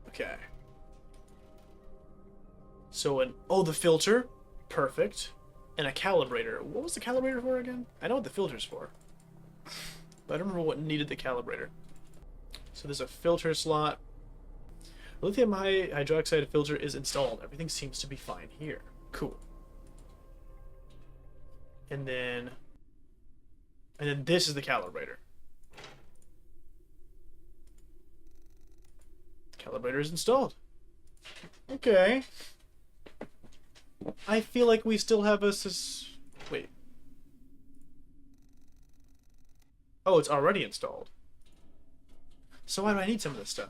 Okay. So the filter, perfect. And a calibrator. What was the calibrator for again? I know what the filter's for, but I don't remember what needed the calibrator. So there's a filter slot. Lithium hydroxide filter is installed. Everything seems to be fine here. Cool. And then this is the calibrator. The calibrator is installed. Okay. I feel like we still have wait. Oh, it's already installed. So why do I need some of this stuff?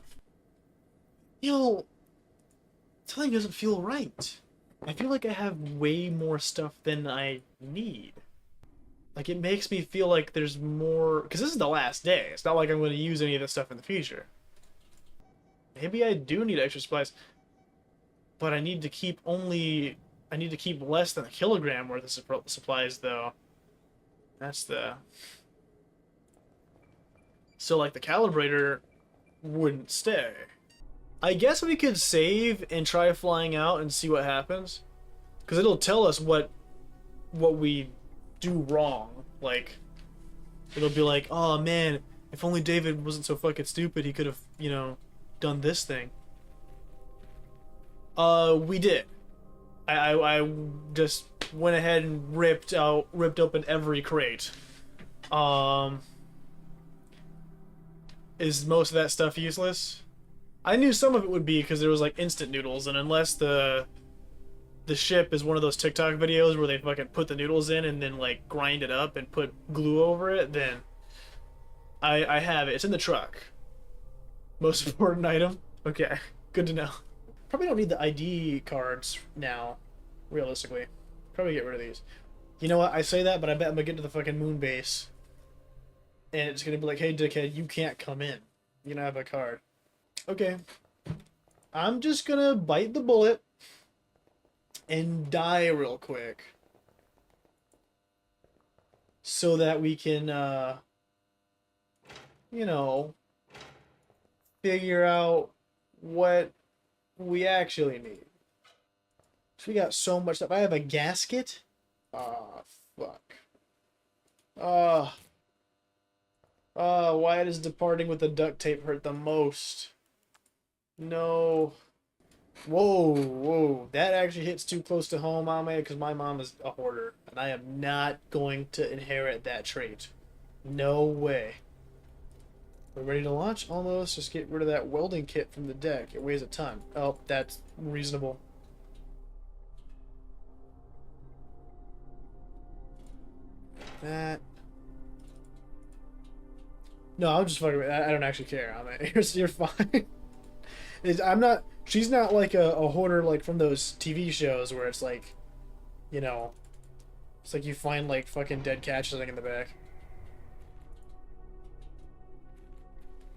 Something doesn't feel right. I feel like I have way more stuff than I need. Like, it makes me feel like there's more... Because this is the last day. It's not like I'm going to use any of this stuff in the future. Maybe I do need extra supplies. But I need to keep less than a kilogram worth of supplies, though. That's the... So, like, the calibrator wouldn't stay. I guess we could save and try flying out and see what happens. Because it'll tell us what we do wrong. Like, it'll be like, oh man, If only David wasn't so fucking stupid, he could have, you know, done this thing. We did. I just went ahead and ripped open every crate. Is most of that stuff useless? I knew some of it would be because there was like instant noodles, and unless the ship is one of those TikTok videos where they fucking put the noodles in and then like grind it up and put glue over it, then I have it. It's in the truck. Most important item? Okay, good to know. Probably don't need the ID cards now, realistically. Probably get rid of these. You know what? I say that, but I bet I'm gonna get to the fucking moon base. And it's gonna be like, hey, dickhead, you can't come in. You don't have a card. Okay. I'm just gonna bite the bullet and die real quick. So that we can, you know, figure out what we actually need. So we got so much stuff. I have a gasket. Ah, fuck. Why does departing with the duct tape hurt the most? No. Whoa. That actually hits too close to home, Ame, because my mom is a hoarder, and I am not going to inherit that trait. No way. We're ready to launch? Almost. Just get rid of that welding kit from the deck. It weighs a ton. Oh, that's reasonable. That. No, I'm just fucking. I don't actually care. You're fine. I'm not. She's not like a hoarder like from those TV shows where it's like, you know, it's like you find like fucking dead cats sitting in the back.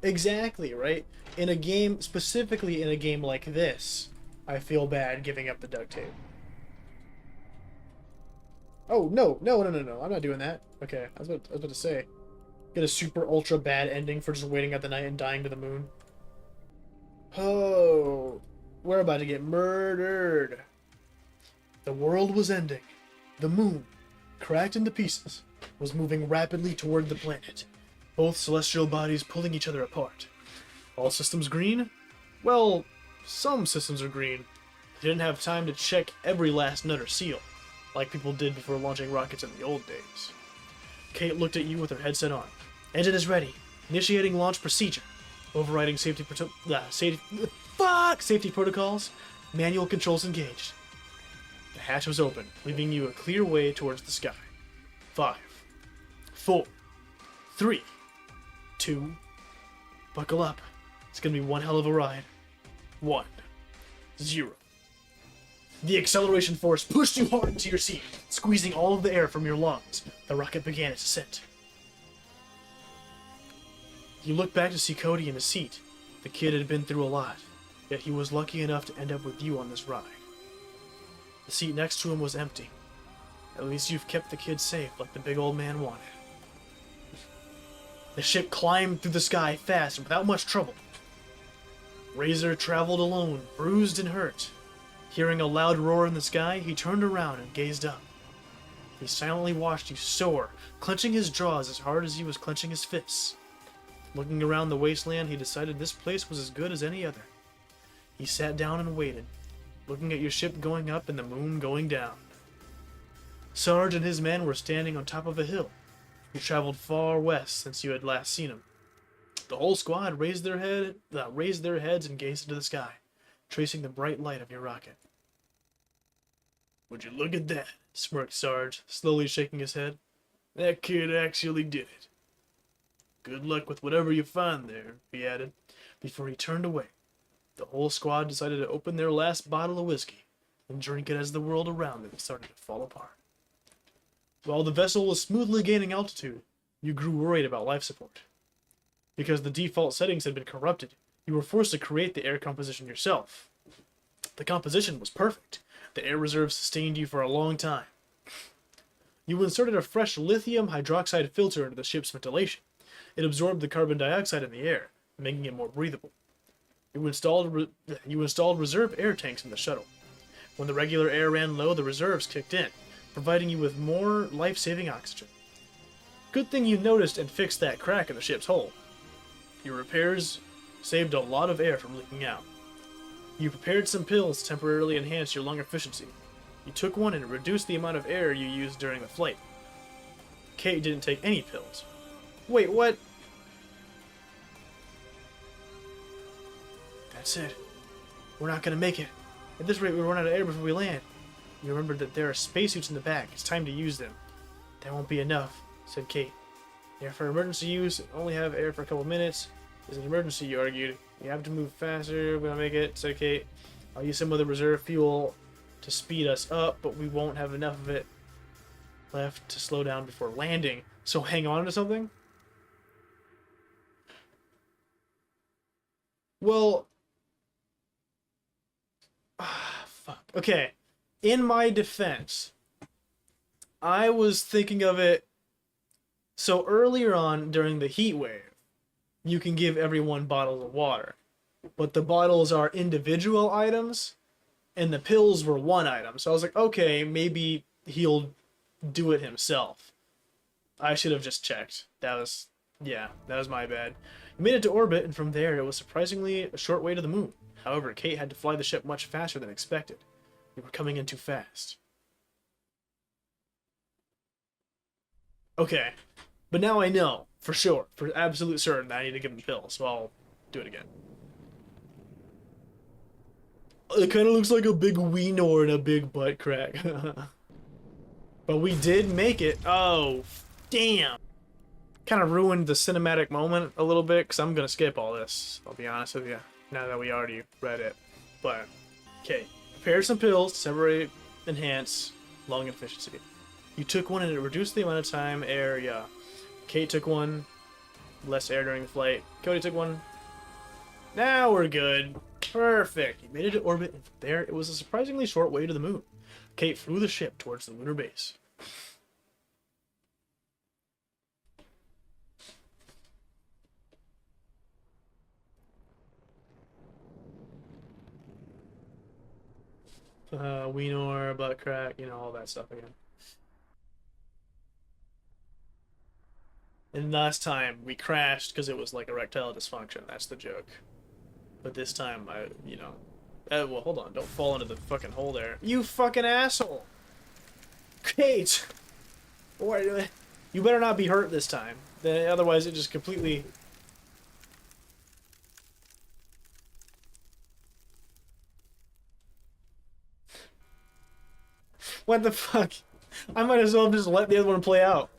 Exactly, right? In a game, specifically in a game like this, I feel bad giving up the duct tape. Oh, no. I'm not doing that. Okay, I was about to say. Get a super ultra bad ending for just waiting out the night and dying to the moon. Oh, we're about to get murdered. The world was ending. The moon, cracked into pieces, was moving rapidly toward the planet. Both celestial bodies pulling each other apart. All systems green? Well, some systems are green. They didn't have time to check every last nut or seal, like people did before launching rockets in the old days. Kate looked at you with her headset on. Engine is ready. Initiating launch procedure. Overriding safety protocols. Manual controls engaged. The hatch was open, leaving you a clear way towards the sky. 5, 4, 3, 2, buckle up. It's gonna be one hell of a ride. 1, 0. The acceleration force pushed you hard into your seat, squeezing all of the air from your lungs. The rocket began its ascent. You looked back to see Cody in his seat. The kid had been through a lot, yet he was lucky enough to end up with you on this ride. The seat next to him was empty. At least you've kept the kid safe like the big old man wanted. The ship climbed through the sky fast and without much trouble. Razor traveled alone, bruised and hurt. Hearing a loud roar in the sky, he turned around and gazed up. He silently watched you soar, clenching his jaws as hard as he was clenching his fists. Looking around the wasteland, he decided this place was as good as any other. He sat down and waited, looking at your ship going up and the moon going down. Sarge and his men were standing on top of a hill. You traveled far west since you had last seen him. The whole squad raised their heads and gazed into the sky, tracing the bright light of your rocket. "Would you look at that?" smirked Sarge, slowly shaking his head. "That kid actually did it. Good luck with whatever you find there," he added, before he turned away. The whole squad decided to open their last bottle of whiskey and drink it as the world around them started to fall apart. While the vessel was smoothly gaining altitude, you grew worried about life support. Because the default settings had been corrupted, you were forced to create the air composition yourself. The composition was perfect. The air reserves sustained you for a long time. You inserted a fresh lithium hydroxide filter into the ship's ventilation. It absorbed the carbon dioxide in the air, making it more breathable. You installed reserve air tanks in the shuttle. When the regular air ran low, the reserves kicked in, providing you with more life-saving oxygen. Good thing you noticed and fixed that crack in the ship's hull. Your repairs saved a lot of air from leaking out. You prepared some pills to temporarily enhance your lung efficiency. You took one and it reduced the amount of air you used during the flight. Kate didn't take any pills. Wait, what? That's it. We're not gonna make it. At this rate, we'll run out of air before we land. You remember that there are spacesuits in the back. It's time to use them. That won't be enough, said Kate. They're for emergency use. Only have air for a couple minutes. It's an emergency, you argued. You have to move faster. We're gonna make it, said Kate. I'll use some of the reserve fuel to speed us up, but we won't have enough of it left to slow down before landing. So hang on to something? Well... fuck. Okay. In my defense, I was thinking of it... So earlier on, during the heat wave, you can give everyone bottles of water. But the bottles are individual items, and the pills were one item. So I was like, okay, maybe he'll do it himself. I should have just checked. That was my bad. We made it to orbit, and from there, it was surprisingly a short way to the moon. However, Kate had to fly the ship much faster than expected. We were coming in too fast. Okay. But now I know, for sure, for absolute certain, that I need to give him pills, so I'll do it again. It kind of looks like a big wiener and a big butt crack. But we did make it. Oh, damn. Kind of ruined the cinematic moment a little bit, because I'm going to skip all this, I'll be honest with you, now that we already read it. But, okay. Prepare some pills to separate, enhance lung efficiency. You took one and it reduced the amount of time, air, yeah. Kate took one, less air during the flight. Cody took one. Now we're good. Perfect. You made it to orbit, and from there, it was a surprisingly short way to the moon. Kate flew the ship towards the lunar base. Wiener, butt crack, you know, all that stuff again. And last time, we crashed because it was like erectile dysfunction. That's the joke. But this time, well, hold on. Don't fall into the fucking hole there. You fucking asshole! Kate! You better not be hurt this time. Otherwise, it just completely... What the fuck? I might as well just let the other one play out.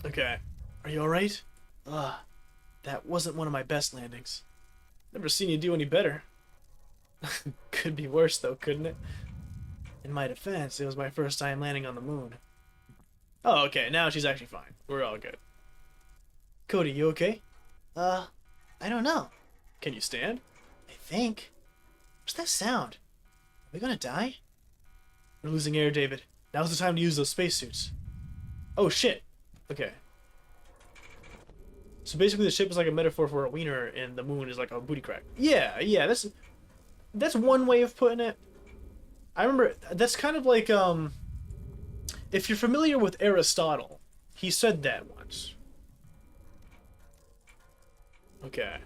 Okay. Are you alright? That wasn't one of my best landings. Never seen you do any better. Could be worse though, couldn't it? In my defense, it was my first time landing on the moon. Oh, okay, now she's actually fine. We're all good. Cody, you okay? I don't know. Can you stand? I think. What's that sound? Are we gonna die? We're losing air, David. Now's the time to use those spacesuits. Oh, shit. Okay. So basically the ship is like a metaphor for a wiener and the moon is like a booty crack. Yeah, that's one way of putting it. I remember, that's kind of like, if you're familiar with Aristotle, he said that once. Okay.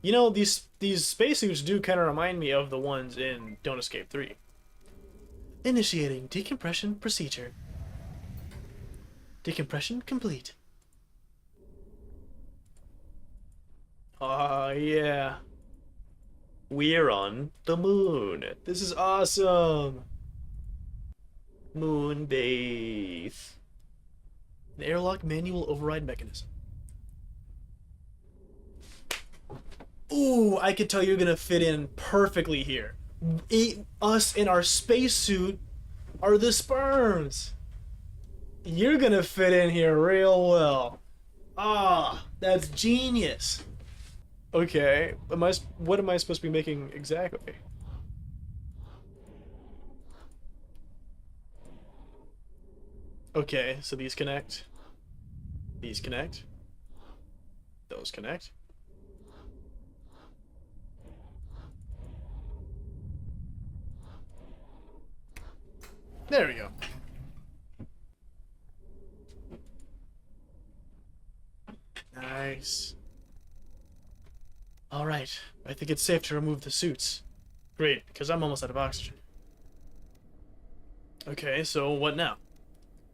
You know, these spacesuits do kind of remind me of the ones in Don't Escape 3. Initiating decompression procedure. Decompression complete. Oh, yeah. We're on the moon. This is awesome. Moon base. An airlock manual override mechanism. Ooh, I could tell you're gonna fit in perfectly here. Us in our spacesuit are the sperms. You're gonna fit in here real well. Ah, that's genius. Okay, what am I supposed to be making exactly? Okay, so these connect. These connect. Those connect. There we go. Nice. Alright, I think it's safe to remove the suits. Great, because I'm almost out of oxygen. Okay, so what now?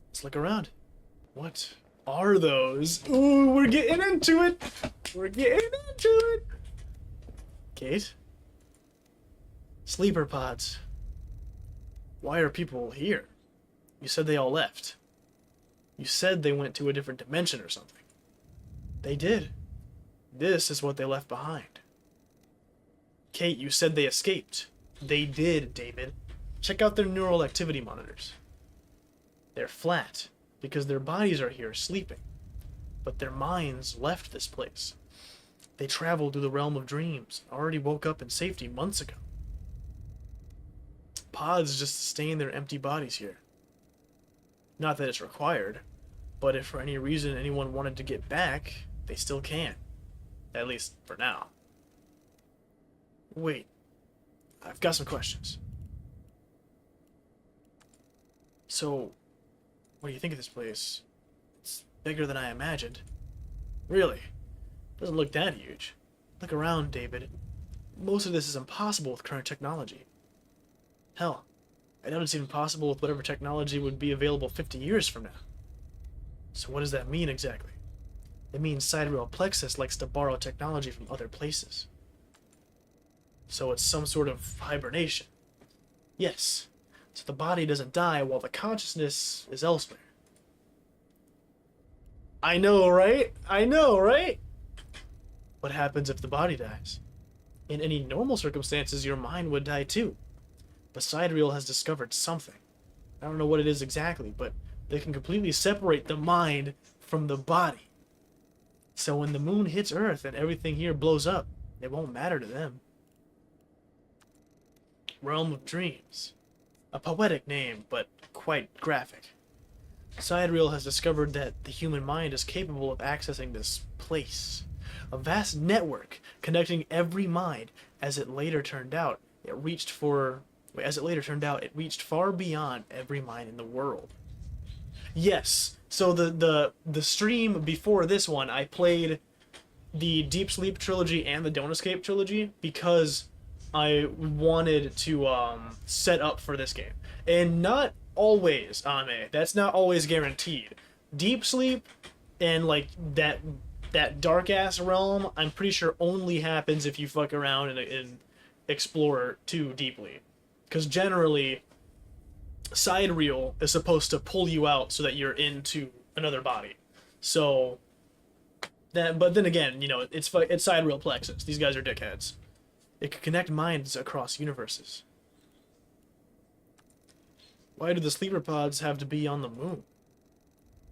Let's look around. What are those? Ooh, we're getting into it! We're getting into it! Kate? Sleeper pods. Why are people here? You said they all left. You said they went to a different dimension or something. They did. This is what they left behind. Kate, you said they escaped. They did, David. Check out their neural activity monitors. They're flat, because their bodies are here sleeping. But their minds left this place. They traveled through the realm of dreams, already woke up in safety months ago. Pods just sustain their empty bodies here. Not that it's required, but if for any reason anyone wanted to get back, they still can. At least for now. Wait, I've got some questions. So, what do you think of this place? It's bigger than I imagined. Really? Doesn't look that huge. Look around, David. Most of this is impossible with current technology. Hell, I doubt it's even possible with whatever technology would be available 50 years from now. So what does that mean exactly? It means Sidereal Plexus likes to borrow technology from other places. So it's some sort of hibernation. Yes. So the body doesn't die while the consciousness is elsewhere. I know, right? I know, right? What happens if the body dies? In any normal circumstances, your mind would die too. But Sidereal has discovered something. I don't know what it is exactly, but they can completely separate the mind from the body. So when the moon hits Earth and everything here blows up, it won't matter to them. Realm of Dreams. A poetic name, but quite graphic. Sidereal has discovered that the human mind is capable of accessing this place. A vast network connecting every mind. As it later turned out, it reached far beyond every mind in the world. Yes, so the stream before this one, I played the Deep Sleep trilogy and the Don't Escape trilogy because I wanted to set up for this game. And not always, Ame. That's not always guaranteed. Deep Sleep and like that dark ass realm, I'm pretty sure only happens if you fuck around and explore too deeply. Because generally, Sidereal is supposed to pull you out so that you're into another body. So that, but then again, you know, it's Sidereal Plexus. These guys are dickheads. It can connect minds across universes. Why do the sleeper pods have to be on the moon?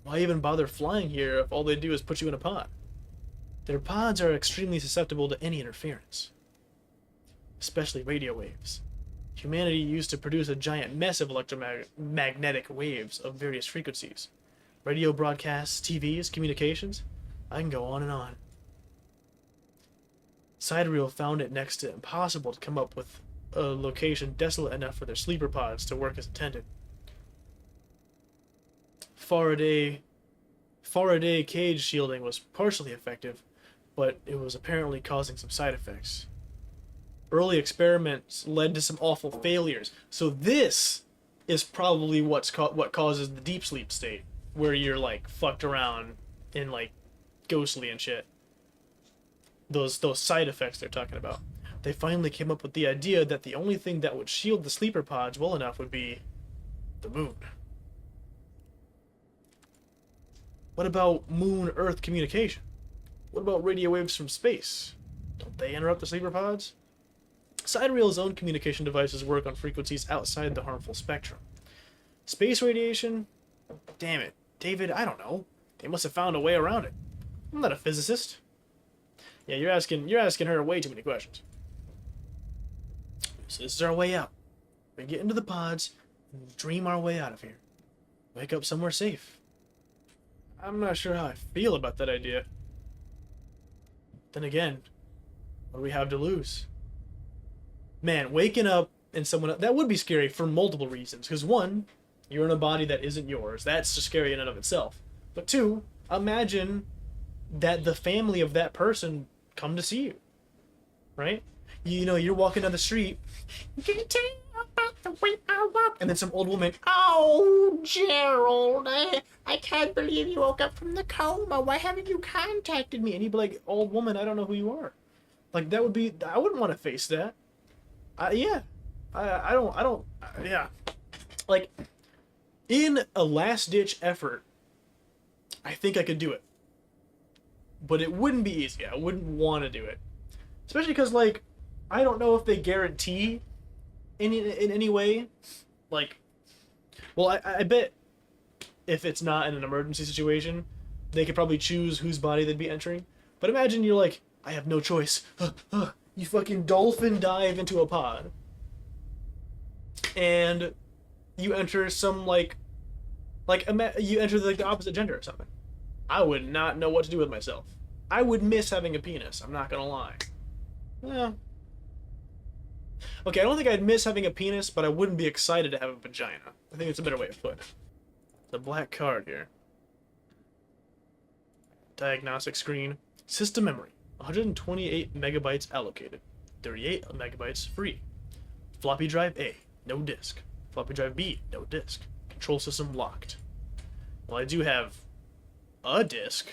Why even bother flying here if all they do is put you in a pod? Their pods are extremely susceptible to any interference, especially radio waves. Humanity used to produce a giant mess of electromagnetic waves of various frequencies. Radio broadcasts, TVs, communications. I can go on and on. Sidereal found it next to impossible to come up with a location desolate enough for their sleeper pods to work as intended. Faraday cage shielding was partially effective, but it was apparently causing some side effects. Early experiments led to some awful failures. So this is probably what causes the deep sleep state, where you're like fucked around and like ghostly and shit. Those side effects they're talking about. They finally came up with the idea that the only thing that would shield the sleeper pods well enough would be the moon. What about moon-Earth communication? What about radio waves from space? Don't they interrupt the sleeper pods? Sidereal's own communication devices work on frequencies outside the harmful spectrum. Space radiation? Damn it, David, I don't know. They must have found a way around it. I'm not a physicist. Yeah, you're asking her way too many questions. So this is our way out. We get into the pods and dream our way out of here. Wake up somewhere safe. I'm not sure how I feel about that idea. Then again, what do we have to lose? Man, waking up in someone else, that would be scary for multiple reasons. Because one, you're in a body that isn't yours. That's just scary in and of itself. But two, imagine that the family of that person come to see you, right? You know, you're walking down the street, can you tell me about the way I walk? And then some old woman, oh, Gerald, I can't believe you woke up from the coma. Why haven't you contacted me? And you'd be like, old woman, I don't know who you are. Like, that would be, I wouldn't want to face that. Yeah. I don't, yeah. Like, in a last-ditch effort, I think I could do it. But it wouldn't be easy. I wouldn't want to do it. Especially because, like, I don't know if they guarantee in any way. Like, well, I bet if it's not in an emergency situation, they could probably choose whose body they'd be entering. But imagine you're like, I have no choice. You fucking dolphin dive into a pod. And you enter some, you enter, like, the opposite gender or something. I would not know what to do with myself. I would miss having a penis, I'm not gonna lie. Yeah. Okay, I don't think I'd miss having a penis, but I wouldn't be excited to have a vagina. I think it's a better way to put it. The black card here. Diagnostic screen. System memory. 128 megabytes allocated. 38 megabytes free. Floppy drive A. No disk. Floppy drive B. No disk. Control system locked. Well, I do have a disk.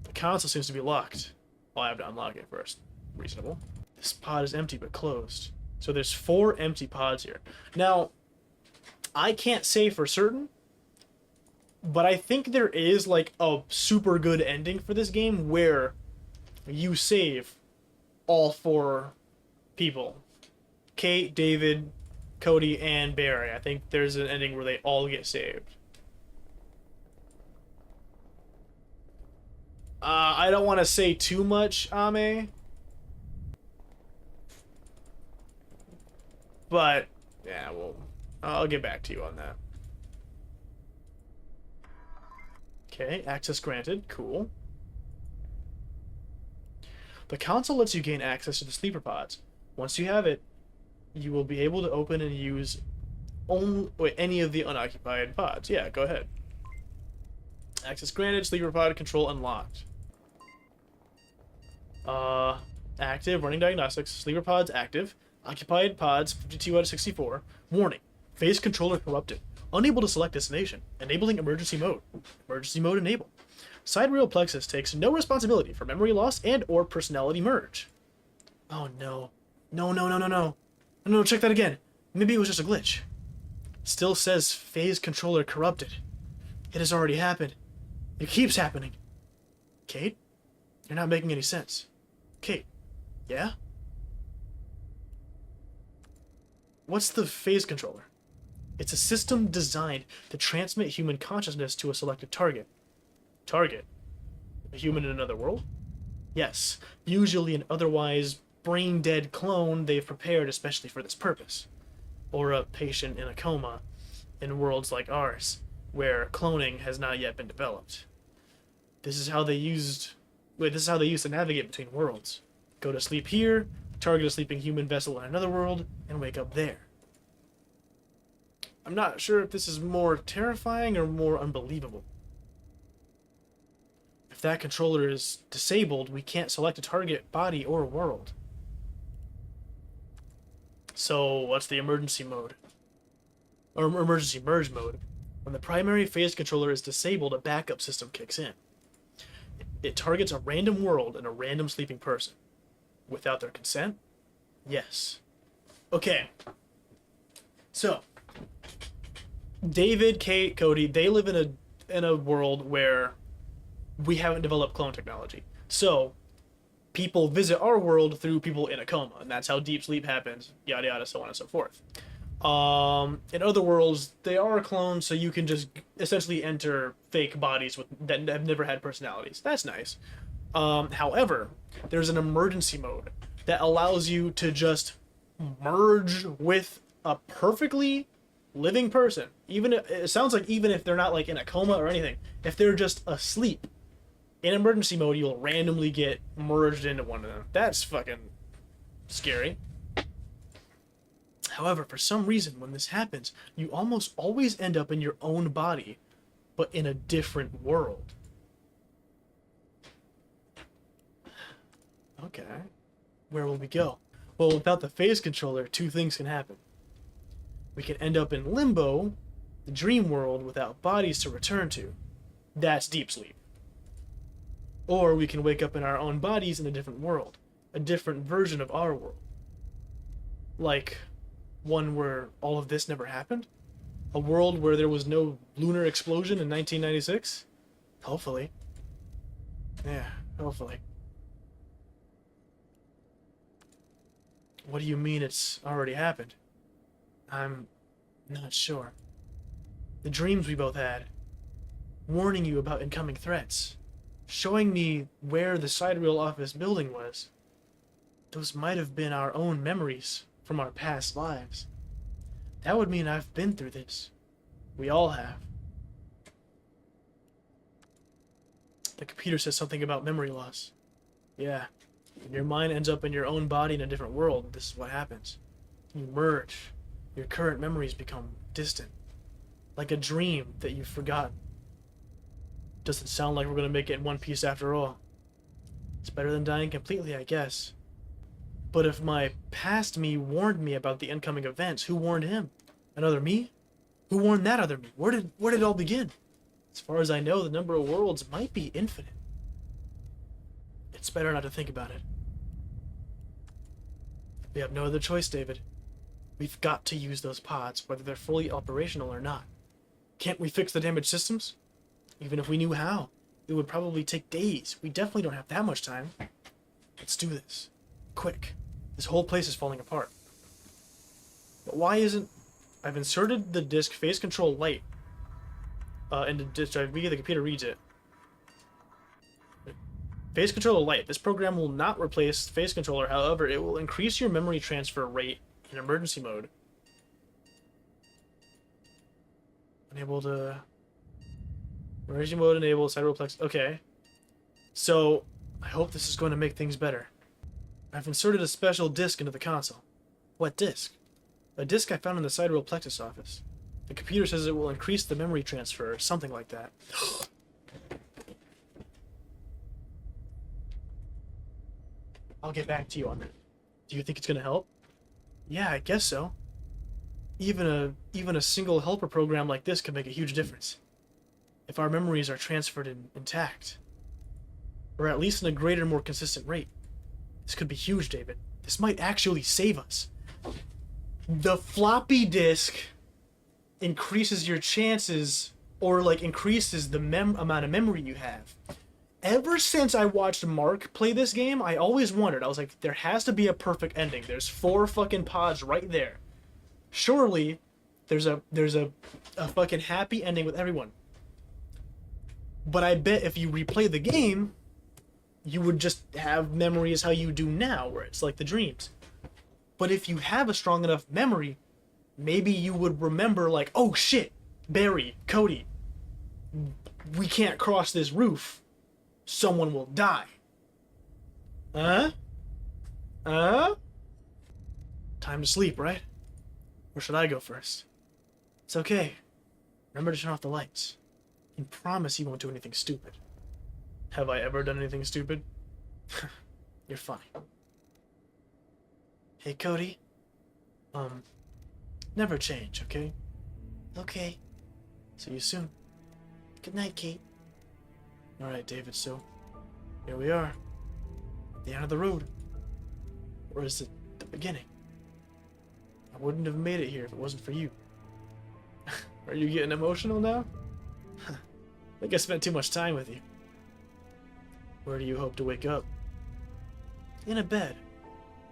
The console seems to be locked. Well, I have to unlock it first. Reasonable. This pod is empty but closed. So there's 4 empty pods here. Now, I can't say for certain, but I think there is, like, a super good ending for this game where you save all 4 people. Kate, David, Cody, and Barry. I think there's an ending where they all get saved. I don't want to say too much, Ame. But, yeah, well, I'll get back to you on that. Okay, access granted. Cool. The console lets you gain access to the sleeper pods. Once you have it, you will be able to open and use any of the unoccupied pods. Yeah, go ahead. Access granted, sleeper pod control unlocked. Active, running diagnostics, sleeper pods active, occupied pods 52 out of 64. Warning, phase controller corrupted. Unable to select destination. Enabling emergency mode. Emergency mode enabled. Sidereal plexus takes no responsibility for memory loss and or personality merge. Oh no. No, check that again. Maybe it was just a glitch. Still says phase controller corrupted. It has already happened. It keeps happening. Kate? You're not making any sense. Kate? Yeah? What's the phase controller? It's a system designed to transmit human consciousness to a selected target. Target? A human in another world? Yes, usually an otherwise brain-dead clone they've prepared especially for this purpose. Or a patient in a coma in worlds like ours, where cloning has not yet been developed. This is how they used to navigate between worlds. Go to sleep here, target a sleeping human vessel in another world, and wake up there. I'm not sure if this is more terrifying or more unbelievable. If that controller is disabled, we can't select a target, body, or world. So, what's the emergency mode? Or emergency merge mode? When the primary phase controller is disabled, a backup system kicks in. It targets a random world and a random sleeping person. Without their consent? Yes. Okay. So, David, Kate, Cody, they live in a world where we haven't developed clone technology. So, people visit our world through people in a coma, and that's how deep sleep happens, yada yada, so on and so forth. In other worlds, they are clones, so you can just essentially enter fake bodies that have never had personalities. That's nice. However, there's an emergency mode that allows you to just merge with a perfectly living person. It sounds like even if they're not like in a coma or anything, if they're just asleep, in emergency mode, you'll randomly get merged into one of them. That's fucking scary. However, for some reason, when this happens, you almost always end up in your own body, but in a different world. Okay. Where will we go? Well, without the phase controller, two things can happen. We can end up in limbo, the dream world, without bodies to return to. That's deep sleep. Or we can wake up in our own bodies in a different world. A different version of our world. Like one where all of this never happened? A world where there was no lunar explosion in 1996? Hopefully. Yeah, hopefully. What do you mean it's already happened? I'm not sure. The dreams we both had, warning you about incoming threats, showing me where the sidereal office building was, those might have been our own memories from our past lives. That would mean I've been through this. We all have. The computer says something about memory loss. Yeah. When your mind ends up in your own body in a different world, this is what happens. You merge. Your current memories become distant. Like a dream that you've forgotten. Doesn't sound like we're going to make it in one piece after all. It's better than dying completely, I guess. But if my past me warned me about the incoming events, who warned him? Another me? Who warned that other me? Where did it all begin? As far as I know, the number of worlds might be infinite. It's better not to think about it. We have no other choice, David. We've got to use those pods, whether they're fully operational or not. Can't we fix the damaged systems? Even if we knew how, it would probably take days. We definitely don't have that much time. Let's do this. Quick. This whole place is falling apart. But why isn't... I've inserted the disk phase control light into disk drive B. The computer reads it. Phase controller light. This program will not replace phase controller. However, it will increase your memory transfer rate in emergency mode. Unable to... Emergency mode enabled. Cyberplex. Okay. So, I hope this is going to make things better. I've inserted a special disk into the console. What disk? A disk I found in the sidereal plexus office. The computer says it will increase the memory transfer, or something like that. I'll get back to you on that. Do you think it's going to help? Yeah, I guess so. Even a single helper program like this could make a huge difference. If our memories are transferred intact. Or at least in a greater, more consistent rate. This could be huge, David. This might actually save us. The floppy disk increases your chances, or like increases the amount of memory you have. Ever since I watched Mark play this game, I always wondered. I was like, there has to be a perfect ending. There's 4 fucking pods right there. Surely, there's a fucking happy ending with everyone. But I bet if you replay the game, you would just have memories how you do now, where it's like the dreams. But if you have a strong enough memory, maybe you would remember like, oh shit, Barry, Cody, we can't cross this roof. Someone will die. Huh? Time to sleep, right? Or should I go first? It's okay. Remember to turn off the lights. And promise you won't do anything stupid. Have I ever done anything stupid? You're fine. Hey, Cody. Never change, okay? Okay. See you soon. Good night, Kate. Alright, David, so here we are. At the end of the road. Or is it the beginning? I wouldn't have made it here if it wasn't for you. Are you getting emotional now? I think I spent too much time with you. Where do you hope to wake up? In a bed.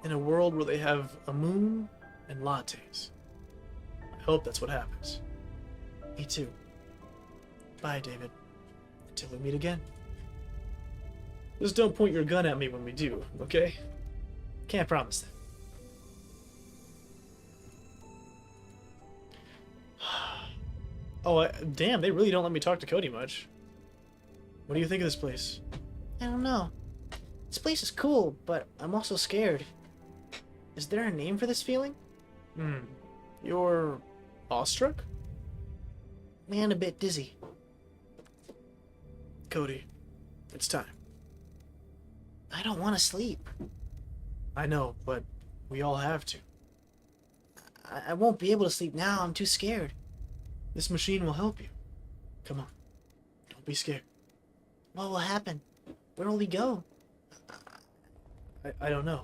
In a world where they have a moon and lattes. I hope that's what happens. Me too. Bye, David. Until we meet again. Just don't point your gun at me when we do, okay? Can't promise that. Oh, damn, they really don't let me talk to Cody much. What do you think of this place? I don't know. This place is cool, but I'm also scared. Is there a name for this feeling? You're awestruck? Man, a bit dizzy. Cody. It's time. I don't want to sleep. I know, but we all have to. I won't be able to sleep now. I'm too scared. This machine will help you. Come on. Don't be scared. What will happen? Where will we go? I don't know.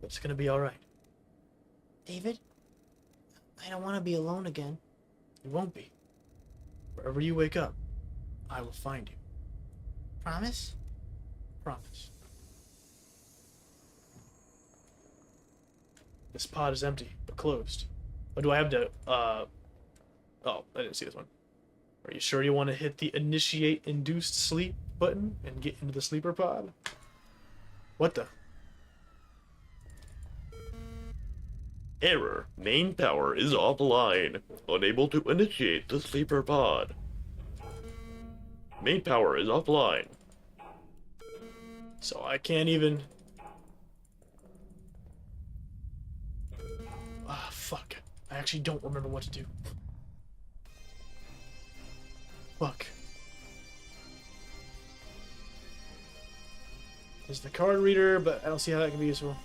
But it's gonna be alright. David? I don't want to be alone again. You won't be. Wherever you wake up, I will find you. Promise? Promise. This pod is empty, but closed. Or do I have to, Oh, I didn't see this one. Are you sure you want to hit the initiate induced sleep button and get into the sleeper pod? What the? Error. Main power is offline. Unable to initiate the sleeper pod. Main power is offline. So I can't even... Ah, fuck. I actually don't remember what to do. Fuck. There's the card reader, but I don't see how that can be useful.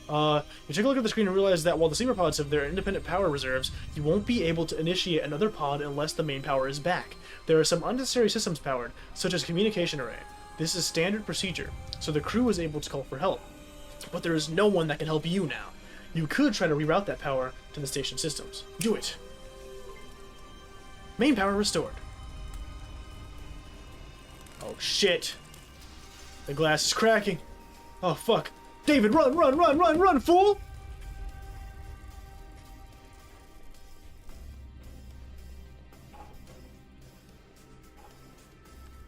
You take a look at the screen and realize that while the sleeper pods have their independent power reserves, you won't be able to initiate another pod unless the main power is back. There are some unnecessary systems powered, such as communication array. This is standard procedure, so the crew is able to call for help. But there is no one that can help you now. You could try to reroute that power to the station systems. Do it. Main power restored. Oh shit. The glass is cracking. Oh fuck. David, run, run, run, run, run, fool!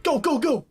Go, go, go!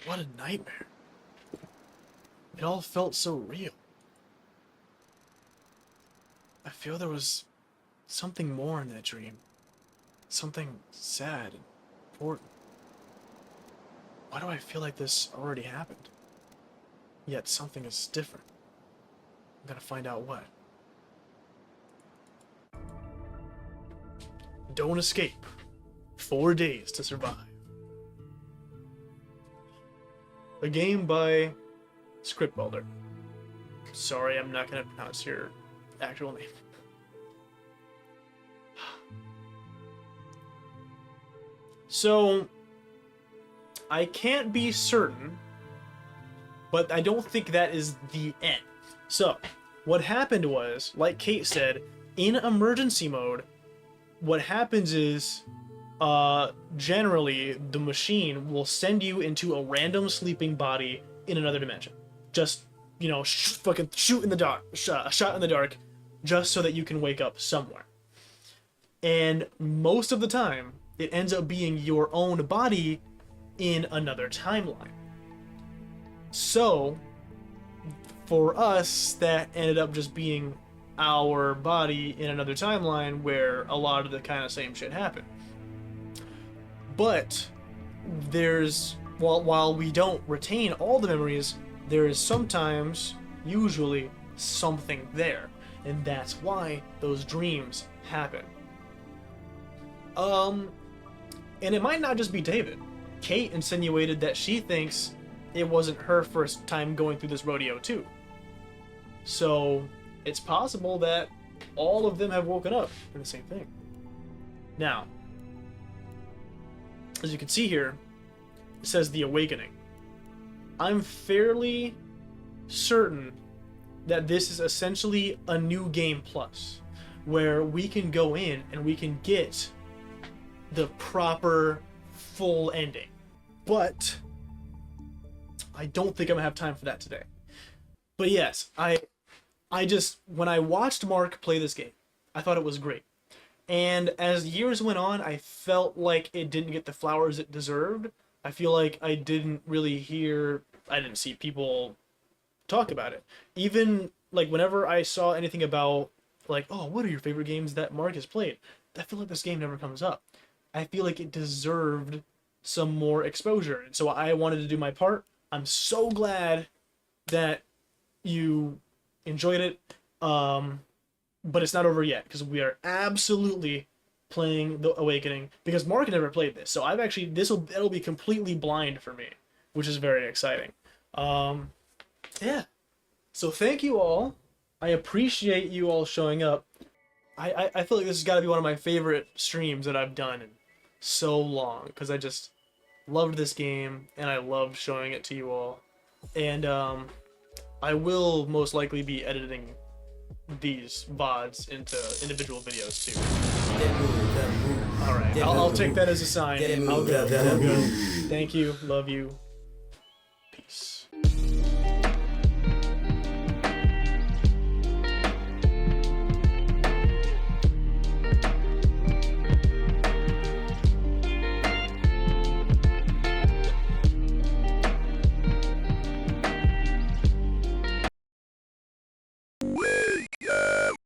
What a nightmare. It all felt so real. I feel there was something more in that dream. Something sad and important. Why do I feel like this already happened? Yet something is different. I'm gonna find out what. Don't escape. 4 days to survive. A game by Scriptwelder. Sorry, I'm not gonna pronounce your actual name. So, I can't be certain, but I don't think that is the end. So, what happened was, like Kate said, in emergency mode, what happens is, generally, the machine will send you into a random sleeping body in another dimension. Just, you know, fucking shoot in the dark, shot in the dark, just so that you can wake up somewhere. And most of the time, it ends up being your own body in another timeline. So, for us, that ended up just being our body in another timeline where a lot of the kind of same shit happened. But there's, while we don't retain all the memories, there is sometimes, usually, something there. And that's why those dreams happen. And it might not just be David. Kate insinuated that she thinks it wasn't her first time going through this rodeo too. So it's possible that all of them have woken up in the same thing. Now, as you can see here, it says the awakening. I'm fairly certain that this is essentially a new game plus, where we can go in and we can get the proper full ending. But I don't think I'm gonna have time for that today. But yes, I just, when I watched Mark play this game, I thought it was great. And as years went on, I felt like it didn't get the flowers it deserved. I feel like I didn't see people talk about it. Even like whenever I saw anything about like, oh, what are your favorite games that Mark has played? I feel like this game never comes up. I feel like it deserved some more exposure. And so I wanted to do my part. I'm so glad that you enjoyed it. But it's not over yet because we are absolutely playing The Awakening because Mark never played this. So I've actually, it'll be completely blind for me, which is very exciting. Yeah. So thank you all. I appreciate you all showing up. I feel like this has got to be one of my favorite streams that I've done in so long because I just loved this game and I loved showing it to you all. And I will most likely be editing these VODs into individual videos too. Alright, I'll take that as a sign. I'll go. Thank you, love you.